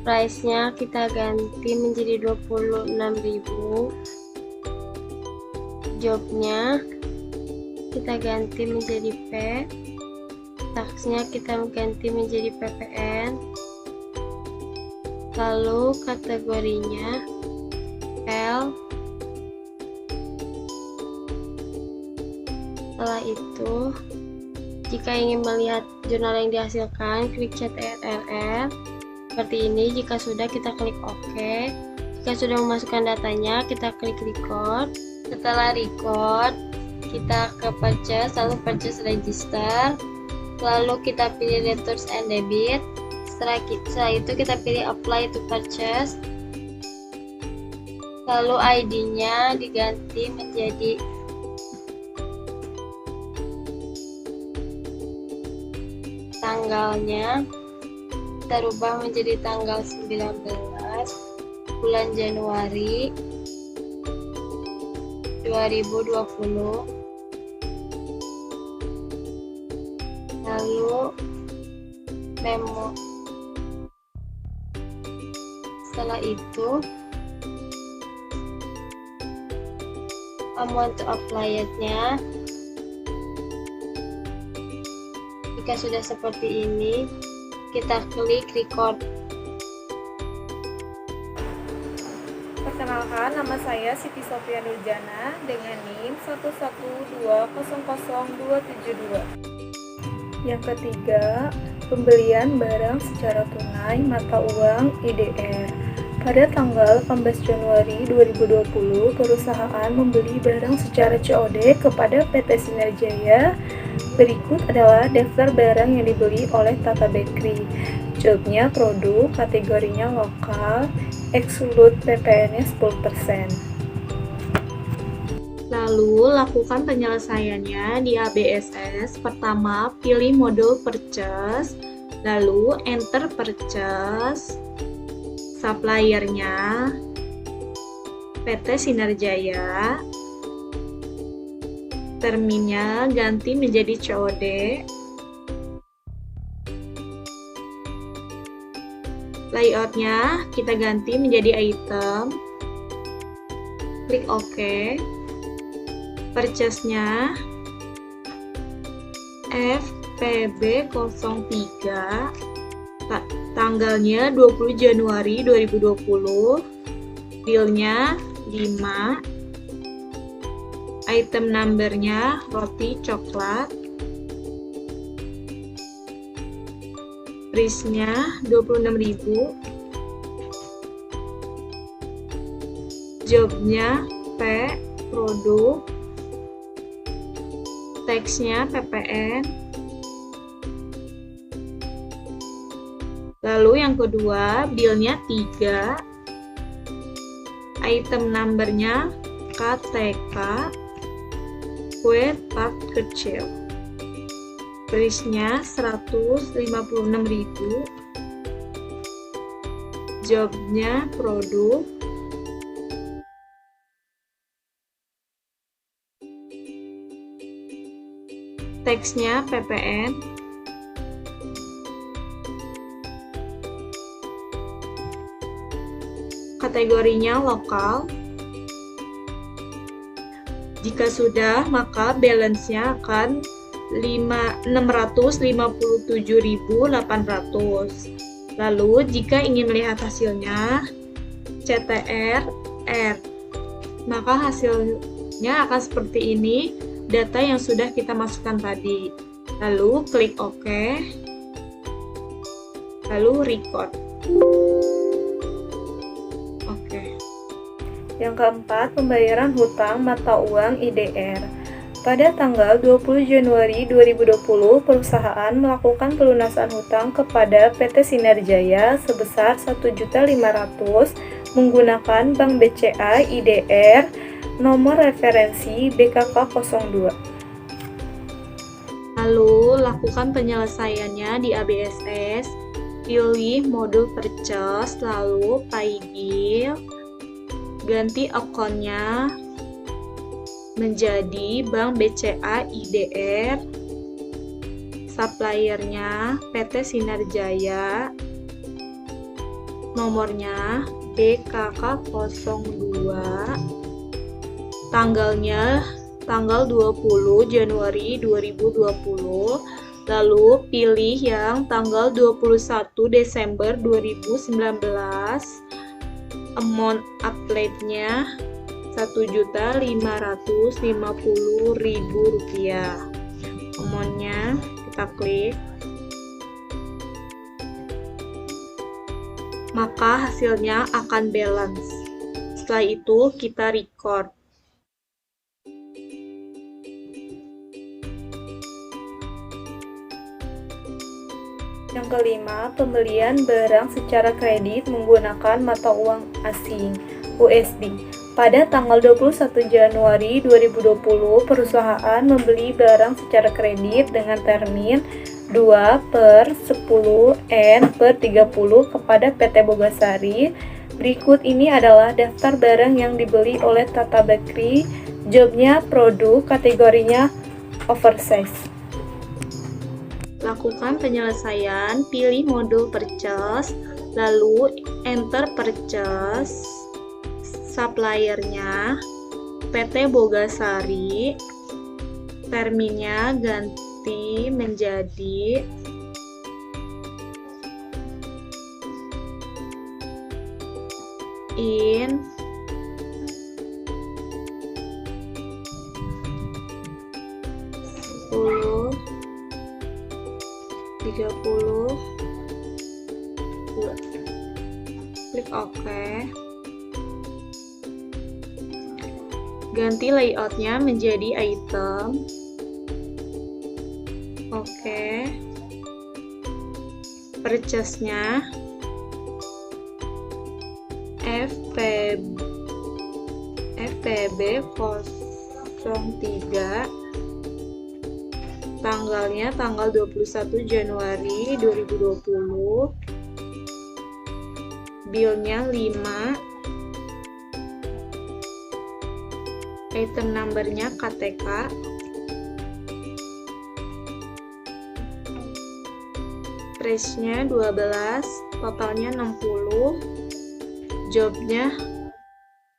price-nya kita ganti menjadi 26.000, jobnya kita ganti menjadi P, tax-nya kita ganti menjadi PPN, lalu kategorinya L, Setelah itu, jika ingin melihat jurnal yang dihasilkan, klik chat RLR. Seperti ini. Jika sudah, kita klik OK. Jika sudah memasukkan datanya, kita klik record. Setelah record, kita ke purchase, lalu purchase register. Lalu kita pilih returns and debit. Setelah itu kita pilih apply to purchase. Lalu ID-nya diganti menjadi tanggalnya kita rubah menjadi tanggal 19 bulan Januari 2020. Lalu memo. Setelah itu amount to apply-nya. Jika sudah seperti ini, kita klik record. Perkenalkan, nama saya Siti Sofia Nurjana dengan NIM 112000272. Yang ketiga, pembelian barang secara tunai mata uang IDR. Pada tanggal 18 Januari 2020, perusahaan membeli barang secara COD kepada PT Sinarjaya. Berikut adalah daftar barang yang dibeli oleh Tata Bakery. Jobnya produk, kategorinya lokal, exclude PPN-nya 10%. Lalu, lakukan penyelesaiannya di ABSS. Pertama, pilih modul purchase, lalu enter purchase, supplier-nya PT Sinarjaya, terminnya ganti menjadi COD, layout-nya kita ganti menjadi item, klik OK. Purchase-nya FPB03, tanggalnya 20 Januari 2020, bill-nya 5, item number-nya roti coklat, price-nya 26.000, job-nya P, produk, tax-nya PPN. Lalu yang kedua, bill-nya 3, item number-nya KTK, kue tart kecil, price-nya 156.000, job-nya produk, tax-nya PPN, kategorinya lokal. Jika sudah, maka balance-nya akan 657.800. Lalu, jika ingin melihat hasilnya, CTR R, maka hasilnya akan seperti ini, data yang sudah kita masukkan tadi. Lalu, klik OK. Lalu, record. Yang keempat, pembayaran hutang mata uang IDR. Pada tanggal 20 Januari 2020, perusahaan melakukan pelunasan hutang kepada PT Sinarjaya sebesar 1.500.000 menggunakan Bank BCA IDR nomor referensi BKK02. Lalu, lakukan penyelesaiannya di ABSS. Pilih modul purchase, lalu pay bill. Ganti akunnya menjadi Bank BCA IDR, suppliernya PT Sinarjaya, nomornya BKK02, tanggalnya tanggal 20 Januari 2020, lalu pilih yang tanggal 21 Desember 2019, amount applied-nya Rp1.550.000. Amountnya kita klik. Maka hasilnya akan balance. Setelah itu kita record. Yang kelima, pembelian barang secara kredit menggunakan mata uang asing USD. Pada tanggal 21 Januari 2020, perusahaan membeli barang secara kredit dengan termin 2/10/N/30 kepada PT Bogasari. Berikut ini adalah daftar barang yang dibeli oleh Tata Bakri. Jobnya produk, kategorinya oversize. Lakukan penyelesaian, pilih modul purchase, lalu enter purchase. Suppliernya PT Bogasari, terminnya ganti menjadi in klik OK. Ganti layoutnya menjadi item. Oke. Purchase-nya FPB 03. Tanggalnya tanggal 21 Januari 2020. Bill-nya 5. Item number-nya KTK. Price-nya 12, totalnya 60. Job-nya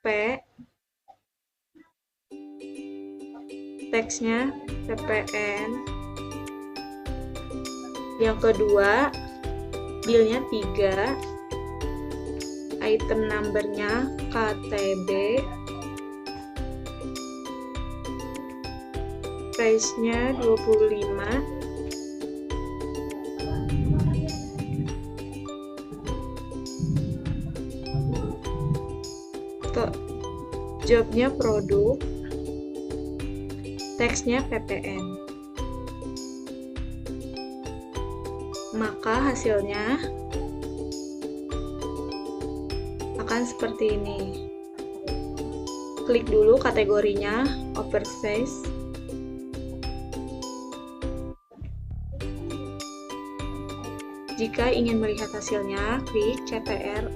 P. Tax-nya PPN. Yang kedua, bill-nya 3. Item number-nya KTB. Price-nya 25. Jobnya produk. Tax-nya PPN. Maka hasilnya akan seperti ini. Klik dulu kategorinya oversize. Jika ingin melihat hasilnya, klik CTRL.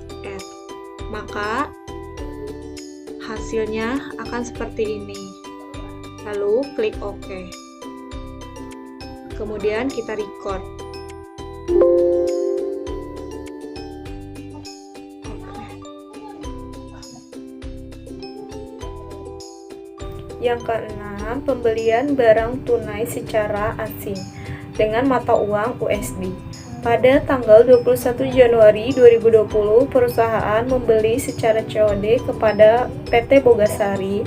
Maka hasilnya akan seperti ini. Lalu klik OK. Kemudian kita record. Yang keenam, pembelian barang tunai secara asing dengan mata uang USD. Pada tanggal 21 Januari 2020, perusahaan membeli secara COD kepada PT Bogasari.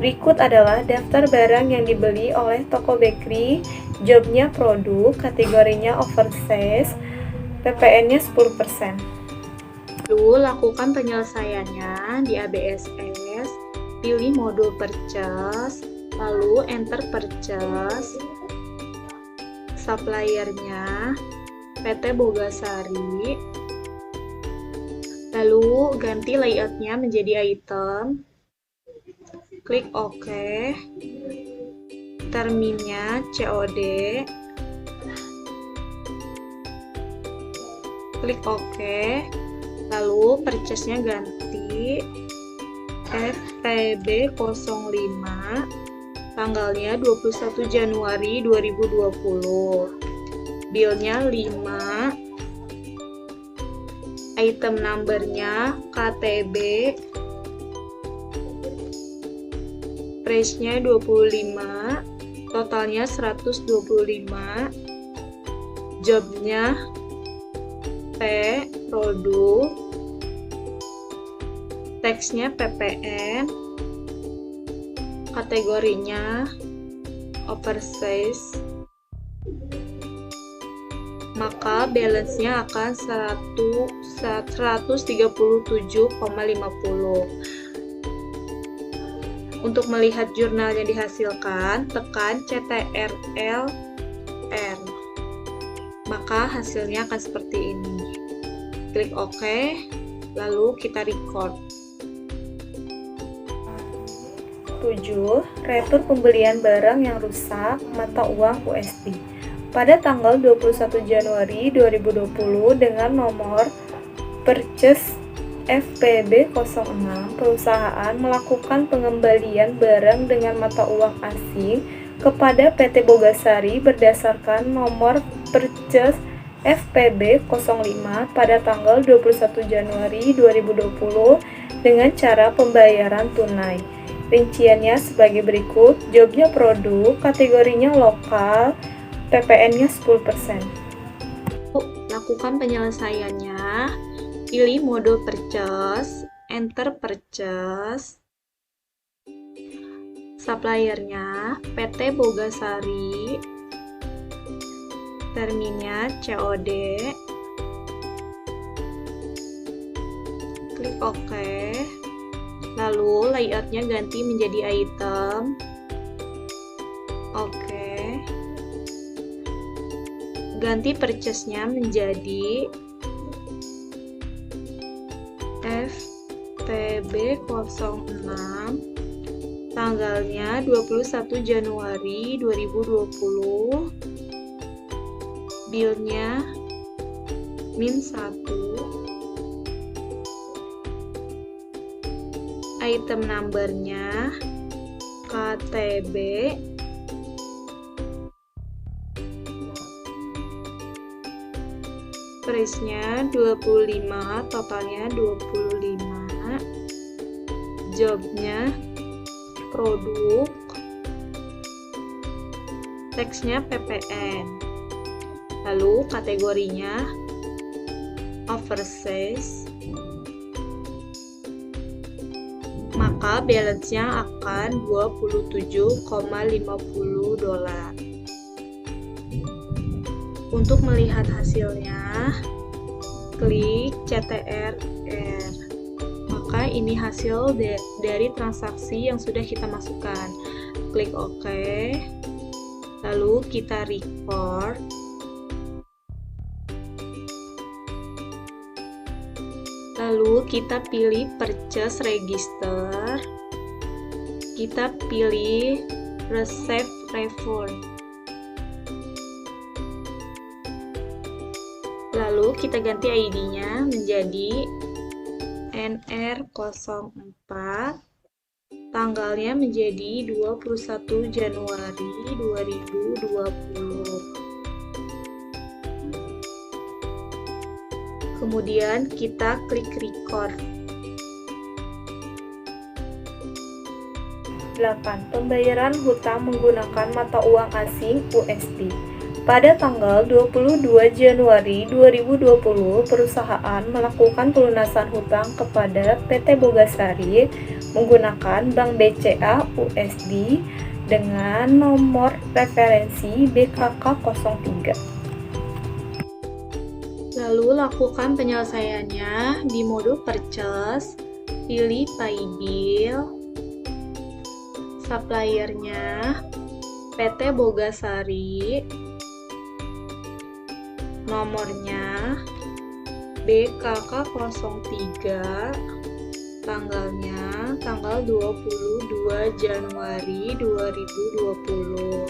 Berikut adalah daftar barang yang dibeli oleh toko bakery. Jobnya produk, kategorinya oversize, PPN-nya 10%. Lalu lakukan penyelesaiannya di ABSS, pilih modul purchase, lalu enter purchase. Suppliernya PT Bogasari, lalu ganti layoutnya menjadi item, klik OK, terminnya COD, klik OK, lalu purchase-nya ganti FPB 05, tanggalnya 21 Januari 2020. Bill-nya 5, item number-nya KTB, price-nya 25, totalnya 125, job-nya P, produk, tax-nya PPN, kategorinya overseas, maka balance-nya akan 137,50. Untuk melihat jurnal yang dihasilkan, tekan CTRL-R. Maka hasilnya akan seperti ini. Klik OK, lalu kita record. 7. Retur pembelian barang yang rusak mata uang USD. Pada tanggal 21 Januari 2020 dengan nomor purchase FPB06, perusahaan melakukan pengembalian barang dengan mata uang asing kepada PT Bogasari berdasarkan nomor purchase FPB05 pada tanggal 21 Januari 2020 dengan cara pembayaran tunai. Rinciannya sebagai berikut: jobnya produk, kategorinya lokal, PPN-nya 10%. Lakukan penyelesaiannya. Pilih mode purchase, enter purchase. Suppliernya PT Bogasari, terminnya COD. Klik OK. Lalu layoutnya ganti menjadi item. Oke. Ganti purchase-nya menjadi FPB06, tanggalnya 21 Januari 2020, bilnya -1, item numbernya KTB, price-nya 25, totalnya 25, jobnya produk, teksnya PPN, lalu kategorinya overseas, maka balance-nya akan $27,50. Untuk melihat hasilnya, klik CTRL. Maka ini hasil dari transaksi yang sudah kita masukkan. Klik OK. Lalu kita record. Lalu kita pilih purchase register. Kita pilih receive refund. Lalu kita ganti ID-nya menjadi NR04, tanggalnya menjadi 21 Januari 2020. Kemudian kita klik record. 8. Pembayaran hutang menggunakan mata uang asing USD. Pada tanggal 22 Januari 2020, perusahaan melakukan pelunasan hutang kepada PT Bogasari menggunakan Bank BCA USD dengan nomor referensi BKK03. Lalu lakukan penyelesaiannya di mode purchase, pilih pay bill, suppliernya PT Bogasari, nomornya BKK03, tanggalnya tanggal 22 Januari 2020.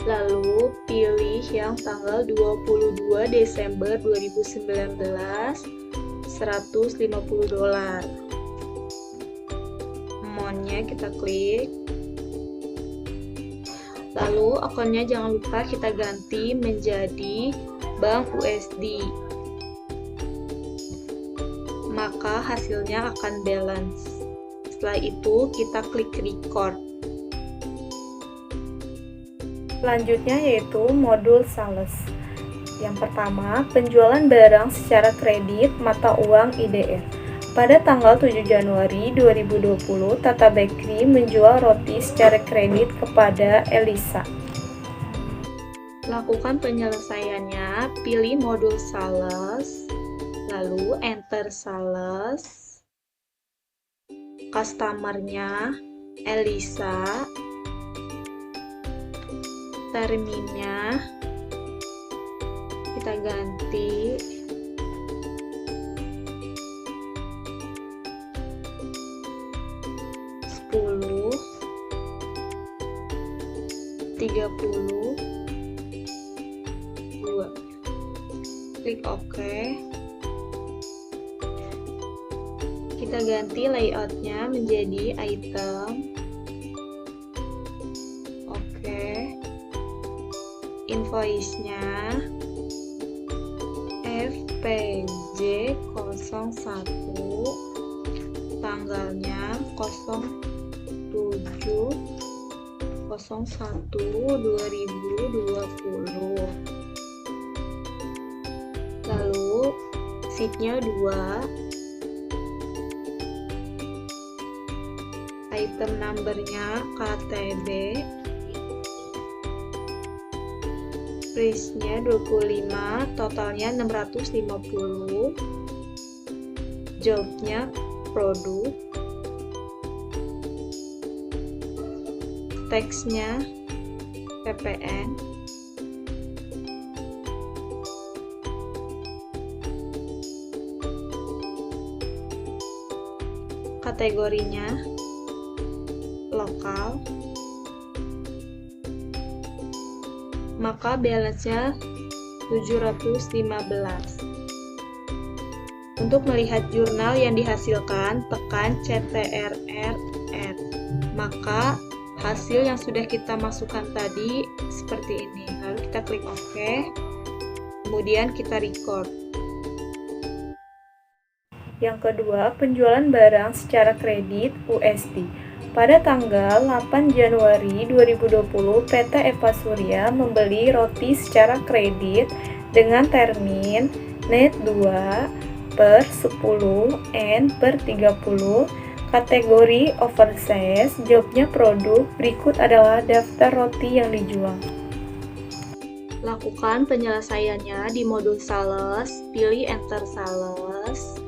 Lalu pilih yang tanggal 22 Desember 2019, $150. Amount-nya kita klik. Lalu akunnya jangan lupa kita ganti menjadi Bank USD. Maka hasilnya akan balance. Setelah itu kita klik record. Selanjutnya yaitu modul sales. Yang pertama, penjualan barang secara kredit mata uang IDR. Pada tanggal 7 Januari 2020, Tata Bakery menjual roti secara kredit kepada Elisa. Lakukan penyelesaiannya, pilih modul sales, lalu enter sales, customer-nya Elisa, terminnya kita ganti 10, 30, 2. Klik OK. Kita ganti layoutnya menjadi item. Oke. Invoice-nya FPJ01, tanggalnya 07/01/2020. Lalu sheet-nya 2, item number-nya KTB, price-nya 25, totalnya 650, job-nya produk, text-nya PPN, kategorinya lokal, maka balance-nya 715. Untuk melihat jurnal yang dihasilkan, tekan CTRL-R. Maka hasil yang sudah kita masukkan tadi seperti ini. Lalu kita klik OK. Kemudian kita record. Yang kedua, penjualan barang secara kredit USD. Pada tanggal 8 Januari 2020, PT Eva Surya membeli roti secara kredit dengan termin net 2/10/N/30, kategori oversize, jobnya produk. Berikut adalah daftar roti yang dijual. Lakukan penyelesaiannya di modul sales, pilih enter sales,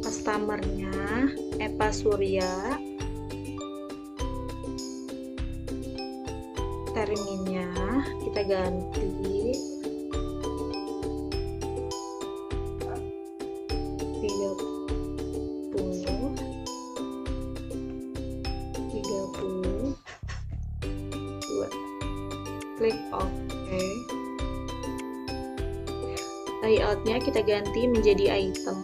customer-nya Eva Surya, terminnya kita ganti 32. Klik OK. Layoutnya kita ganti menjadi item.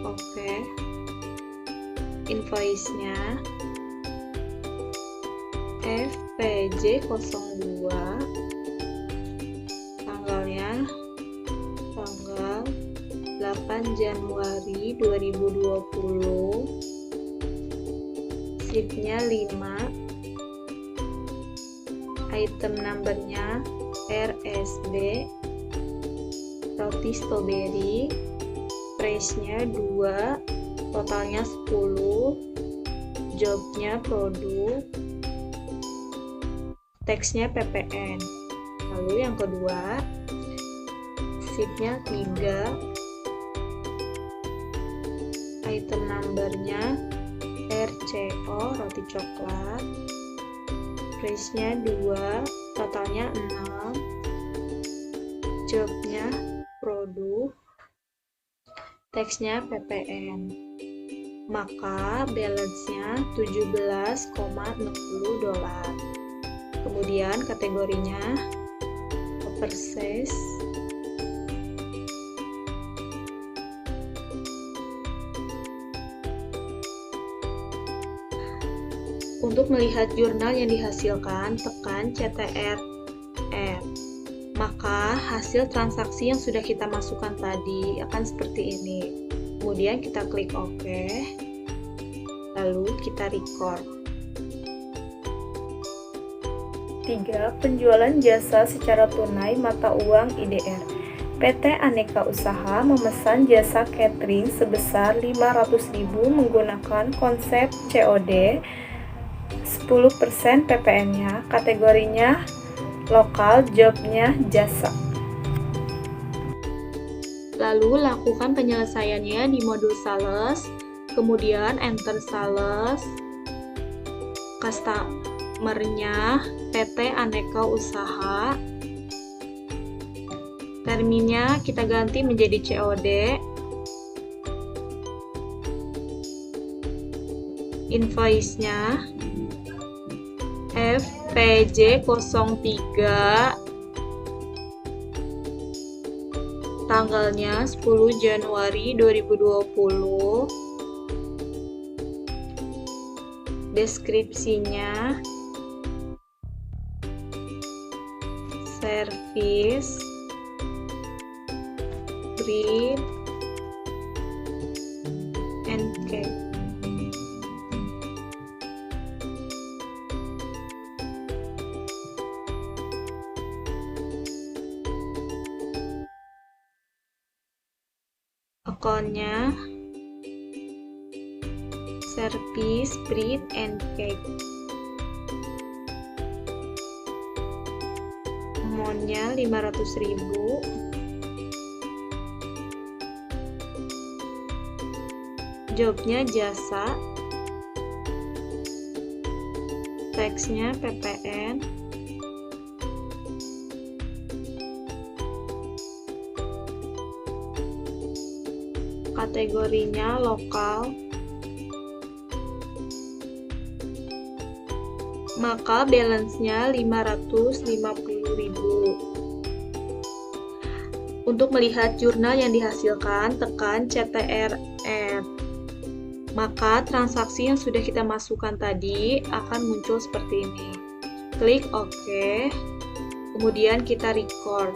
Oke. Invoice-nya FPJ02, tanggalnya tanggal 8 Januari 2020, sheet-nya 5, item number-nya RSB, roti strawberry, price-nya 2, totalnya 10, job-nya produk, text-nya PPN. Lalu yang kedua, sheet-nya 3, item number-nya RCO, roti coklat, price-nya 2, totalnya 6, job-nya produk, text-nya PPN. Maka balance-nya $17,60. Kemudian kategorinya oversize, untuk melihat jurnal yang dihasilkan, tekan CTRL. Maka hasil transaksi yang sudah kita masukkan tadi akan seperti ini. Kemudian kita klik OK, lalu kita record. 3. Penjualan jasa secara tunai mata uang IDR. PT Aneka Usaha memesan jasa catering sebesar 500.000 menggunakan konsep COD, 10% PPN-nya, kategorinya lokal, jobnya jasa. Lalu lakukan penyelesaiannya di modul sales, kemudian enter sales, customer-nya PT Aneka Usaha, terminnya kita ganti menjadi COD, invoice-nya FPJ03, tanggalnya 10 Januari 2020, deskripsinya service, bread, and cake. Akunnya service, bread, and cake. Amountnya 500.000. Jobnya jasa, teksnya PPN, kategorinya lokal, maka balance-nya 550.000. Untuk melihat jurnal yang dihasilkan, tekan CTRL. Maka transaksi yang sudah kita masukkan tadi akan muncul seperti ini. Klik OK, kemudian kita record.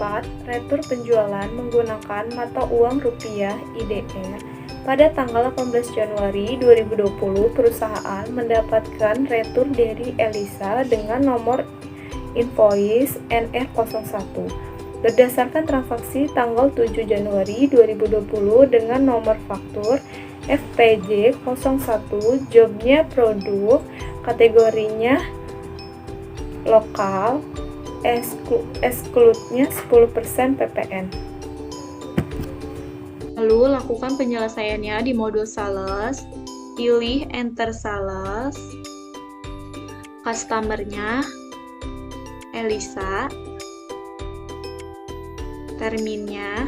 4. Retur penjualan menggunakan mata uang rupiah IDR. Pada tanggal 18 Januari 2020, perusahaan mendapatkan retur dari Elisa dengan nomor invoice NR01. Berdasarkan transaksi tanggal 7 Januari 2020 dengan nomor faktur FPJ01, jobnya produk, kategorinya lokal, exclude-nya 10% PPN. Lalu lakukan penyelesaiannya di modul sales, pilih enter sales, customer-nya Elisa, terminnya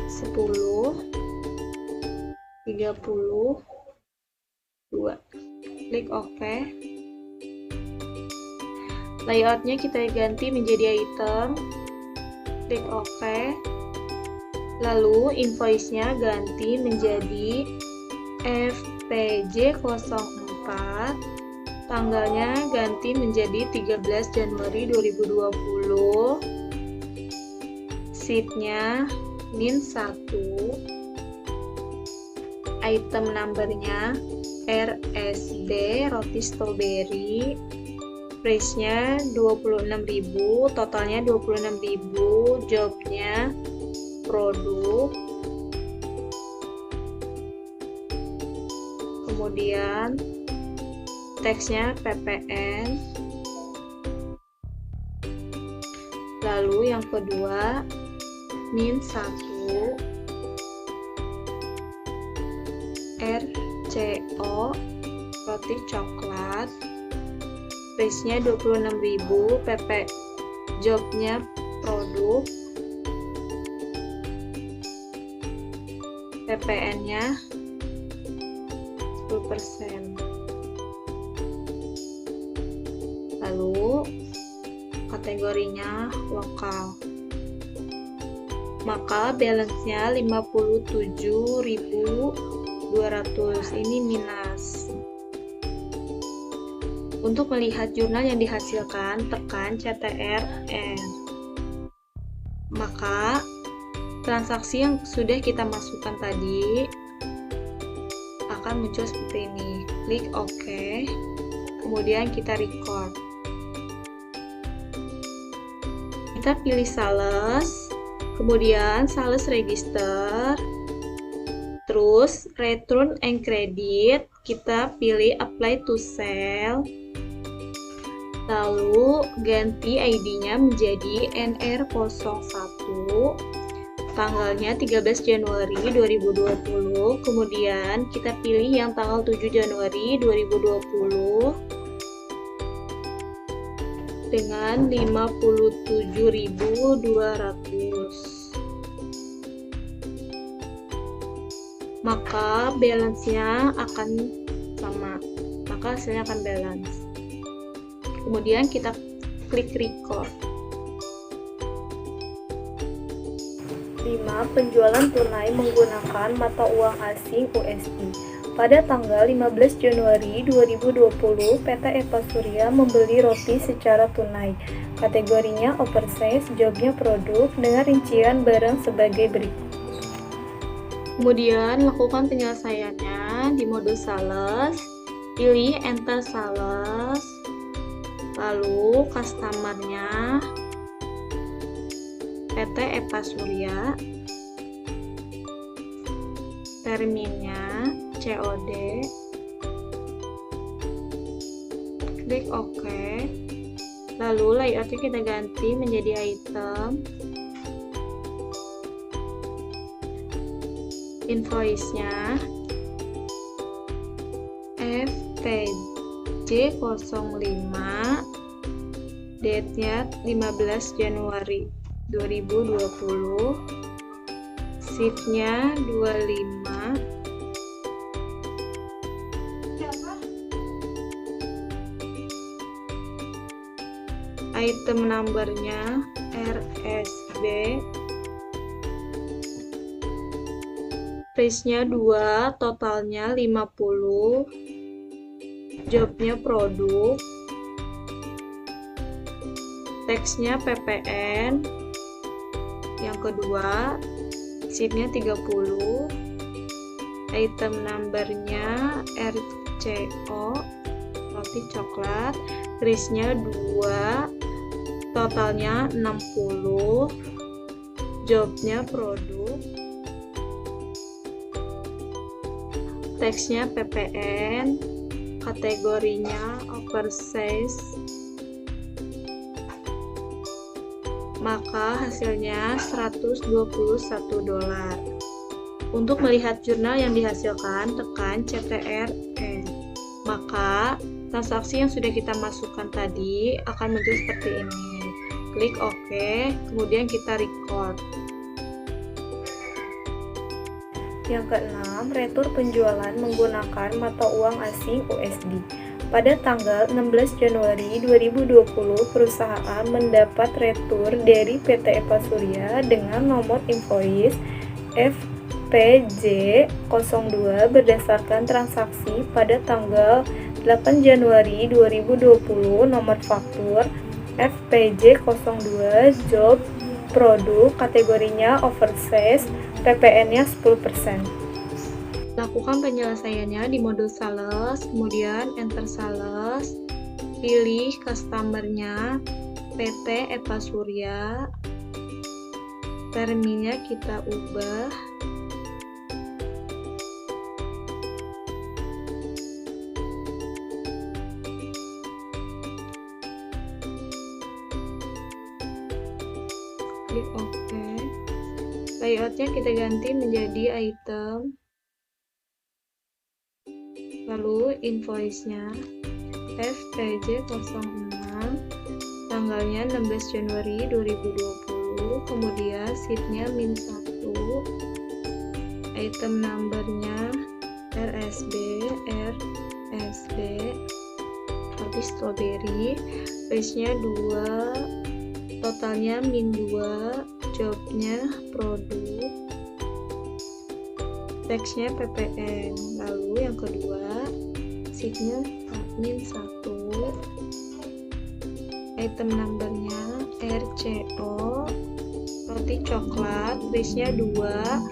$10.32. Klik OK. Layoutnya kita ganti menjadi item. Klik OK. Lalu invoice-nya ganti menjadi FPJ04. Tanggalnya ganti menjadi 13 Januari 2020. Sheet-nya -1. Item number-nya RSB roti strawberry. Price-nya 26.000, totalnya 26.000. Jobnya produk. Kemudian teksnya PPN. Lalu yang kedua -1 RCO roti coklat, price-nya 26.000, PP jobnya produk, PPN-nya 10%. Lalu kategorinya lokal, maka balance-nya 57.200, ini minus. Untuk melihat jurnal yang dihasilkan, tekan CTRL. Maka transaksi yang sudah kita masukkan tadi akan muncul seperti ini. Klik OK, kemudian kita record. Kita pilih sales, kemudian sales register, terus return and credit, kita pilih apply to sell, lalu ganti ID-nya menjadi NR01, tanggalnya 13 Januari 2020, kemudian kita pilih yang tanggal 7 Januari 2020 dengan 57.200. Maka balance-nya akan sama, maka hasilnya akan balance. Kemudian kita klik record. 5. Penjualan tunai menggunakan mata uang asing USD. Pada tanggal 15 Januari 2020, PT Epa Surya membeli roti secara tunai. Kategorinya oversize, jobnya produk, dengan rincian barang sebagai berikut. Kemudian lakukan penyelesaiannya di mode sales, pilih enter sales, lalu customer-nya PT Epa Surya, terminnya COD, klik OK, lalu layoutnya kita ganti menjadi item, invoice-nya FPJ05, date-nya 15 Januari 2020, shift-nya 25, item number-nya RSB, price-nya 2, totalnya 50, jobnya produk, teksnya PPN, yang kedua sheet-nya 30, item number-nya RCO, roti coklat, price-nya 2, totalnya 60, jobnya produk, teksnya PPN, kategorinya oversize, maka hasilnya $121. Untuk melihat jurnal yang dihasilkan, tekan CTRL. Maka transaksi yang sudah kita masukkan tadi akan muncul seperti ini. Klik OK, kemudian kita record. Yang keenam, retur penjualan menggunakan mata uang asing USD. Pada tanggal 16 Januari 2020, perusahaan mendapat retur dari PT Epa Surya dengan nomor invoice FPJ02 berdasarkan transaksi pada tanggal 8 Januari 2020, nomor faktur FPJ02, job produk, kategorinya oversize, PPN-nya 10%. Lakukan penyelesaiannya di mode sales, kemudian enter sales, pilih customer-nya PT Epa Surya, terminnya kita ubah, klik OK, layoutnya kita ganti menjadi item, lalu invoice-nya FPJ06, tanggalnya 16 Januari 2020, kemudian sheet-nya -1, item number-nya RSB, roti strawberry, price-nya 2, totalnya -2, jobnya produk, teksnya PPN, lalu yang kedua sheet-nya -1, item number-nya RCO, roti coklat, price-nya 2,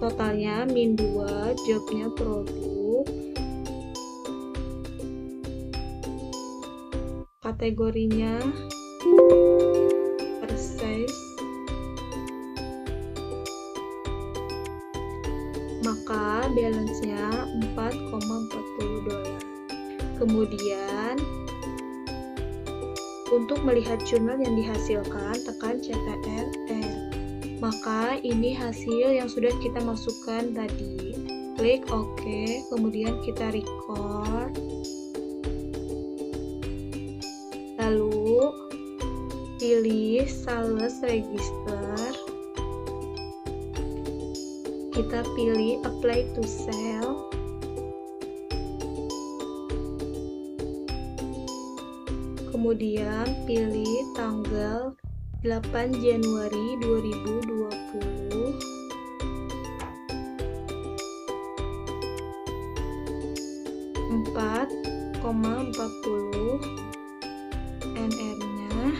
totalnya -2, jobnya produk, kategorinya purchase, maka balance-nya $4,40. Kemudian untuk melihat jurnal yang dihasilkan, tekan CTRL. Maka ini hasil yang sudah kita masukkan tadi. Klik OK, kemudian kita record. Lalu pilih Sales Register. Kita pilih Apply to Sell. Kemudian pilih tanggal 8 Januari 2020. $4,40 NR-nya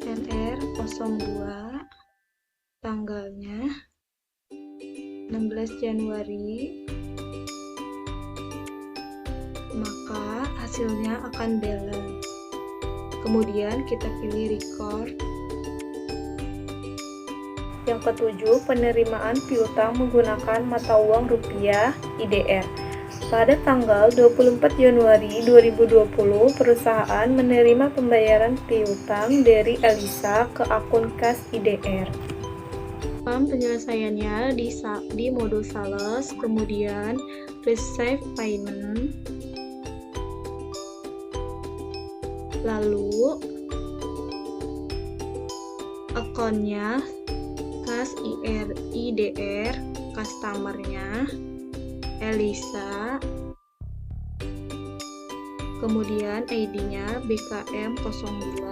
NR02, tanggalnya 16 Januari, maka hasilnya akan balance. Kemudian kita pilih record. Yang ketujuh, penerimaan piutang menggunakan mata uang rupiah IDR. Pada tanggal 24 Januari 2020, perusahaan menerima pembayaran piutang dari Elisa ke akun kas IDR. Penyelesaiannya di modul sales, kemudian receive payment, lalu akunnya kas IDR, customer-nya Elisa, kemudian ID-nya BKM02,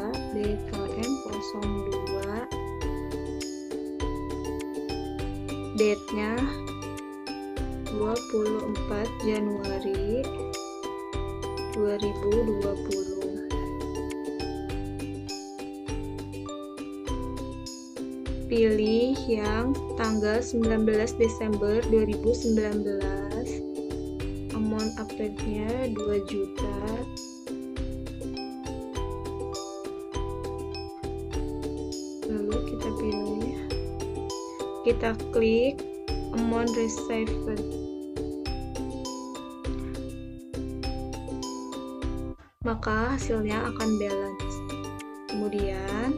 date-nya 24 Januari 2020. Pilih yang tanggal 19 Desember 2019. Amount update-nya 2 juta. Lalu kita pilih, kita klik amount received. Maka hasilnya akan balance. Kemudian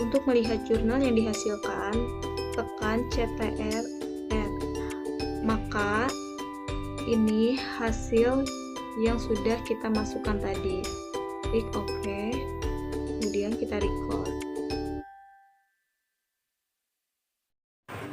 untuk melihat jurnal yang dihasilkan, tekan CTRL. Maka ini hasil yang sudah kita masukkan tadi. Klik OK, kemudian kita record.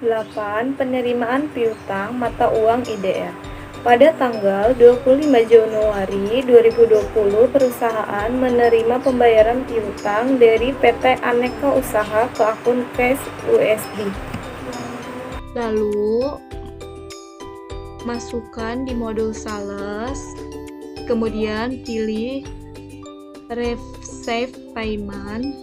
8. Penerimaan piutang mata uang IDR. Pada tanggal 25 Januari 2020, perusahaan menerima pembayaran piutang dari PT Aneka Usaha ke akun cash USD. Lalu masukkan di modul sales, kemudian pilih receive payment,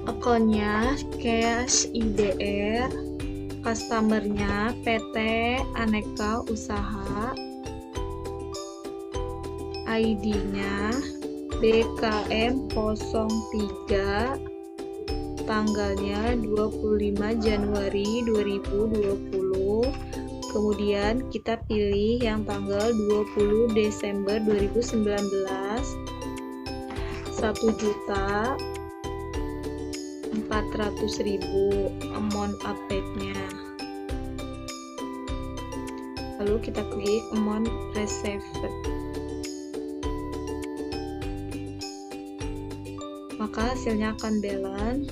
akunnya cash IDR, customer-nya PT Aneka Usaha, ID-nya BKM03, tanggalnya 25 Januari 2020. Kemudian kita pilih yang tanggal 20 Desember 2019, 1.400.000 amount update-nya. Lalu kita klik amount received. Maka hasilnya akan balance.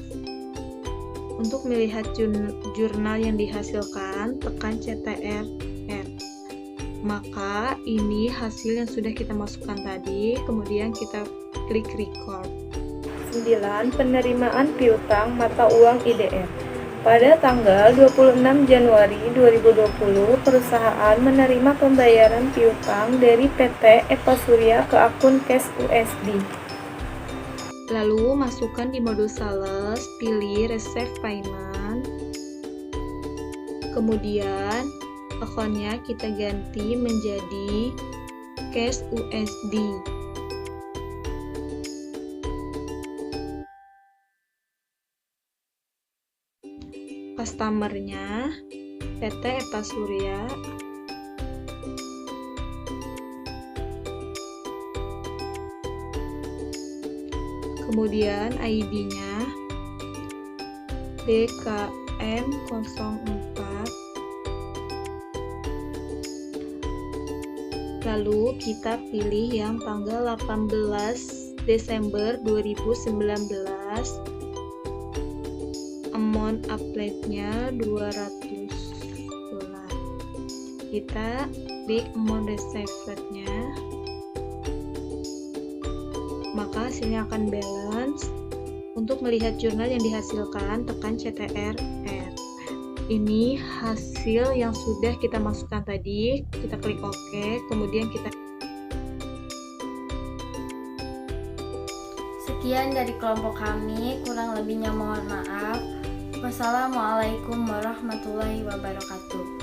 Untuk melihat jurnal yang dihasilkan, tekan CTRL. Maka ini hasil yang sudah kita masukkan tadi, kemudian kita klik record. 9. Penerimaan piutang mata uang IDR. Pada tanggal 26 Januari 2020, perusahaan menerima pembayaran piutang dari PT Eva Surya ke akun cash USD. Lalu masukkan di modul sales, pilih receive payment, kemudian akunnya kita ganti menjadi cash USD. Customernya PT Eta Surya. Kemudian ID-nya DKM04. Lalu kita pilih yang tanggal 18 Desember 2019. Amount apply-nya $200. Kita klik amount received-nya. Maka hasilnya akan balance. Untuk melihat jurnal yang dihasilkan, tekan CTRL. Ini hasil yang sudah kita masukkan tadi. Kita klik OK, kemudian kita... Sekian dari kelompok kami, kurang lebihnya mohon maaf. Wassalamualaikum warahmatullahi wabarakatuh.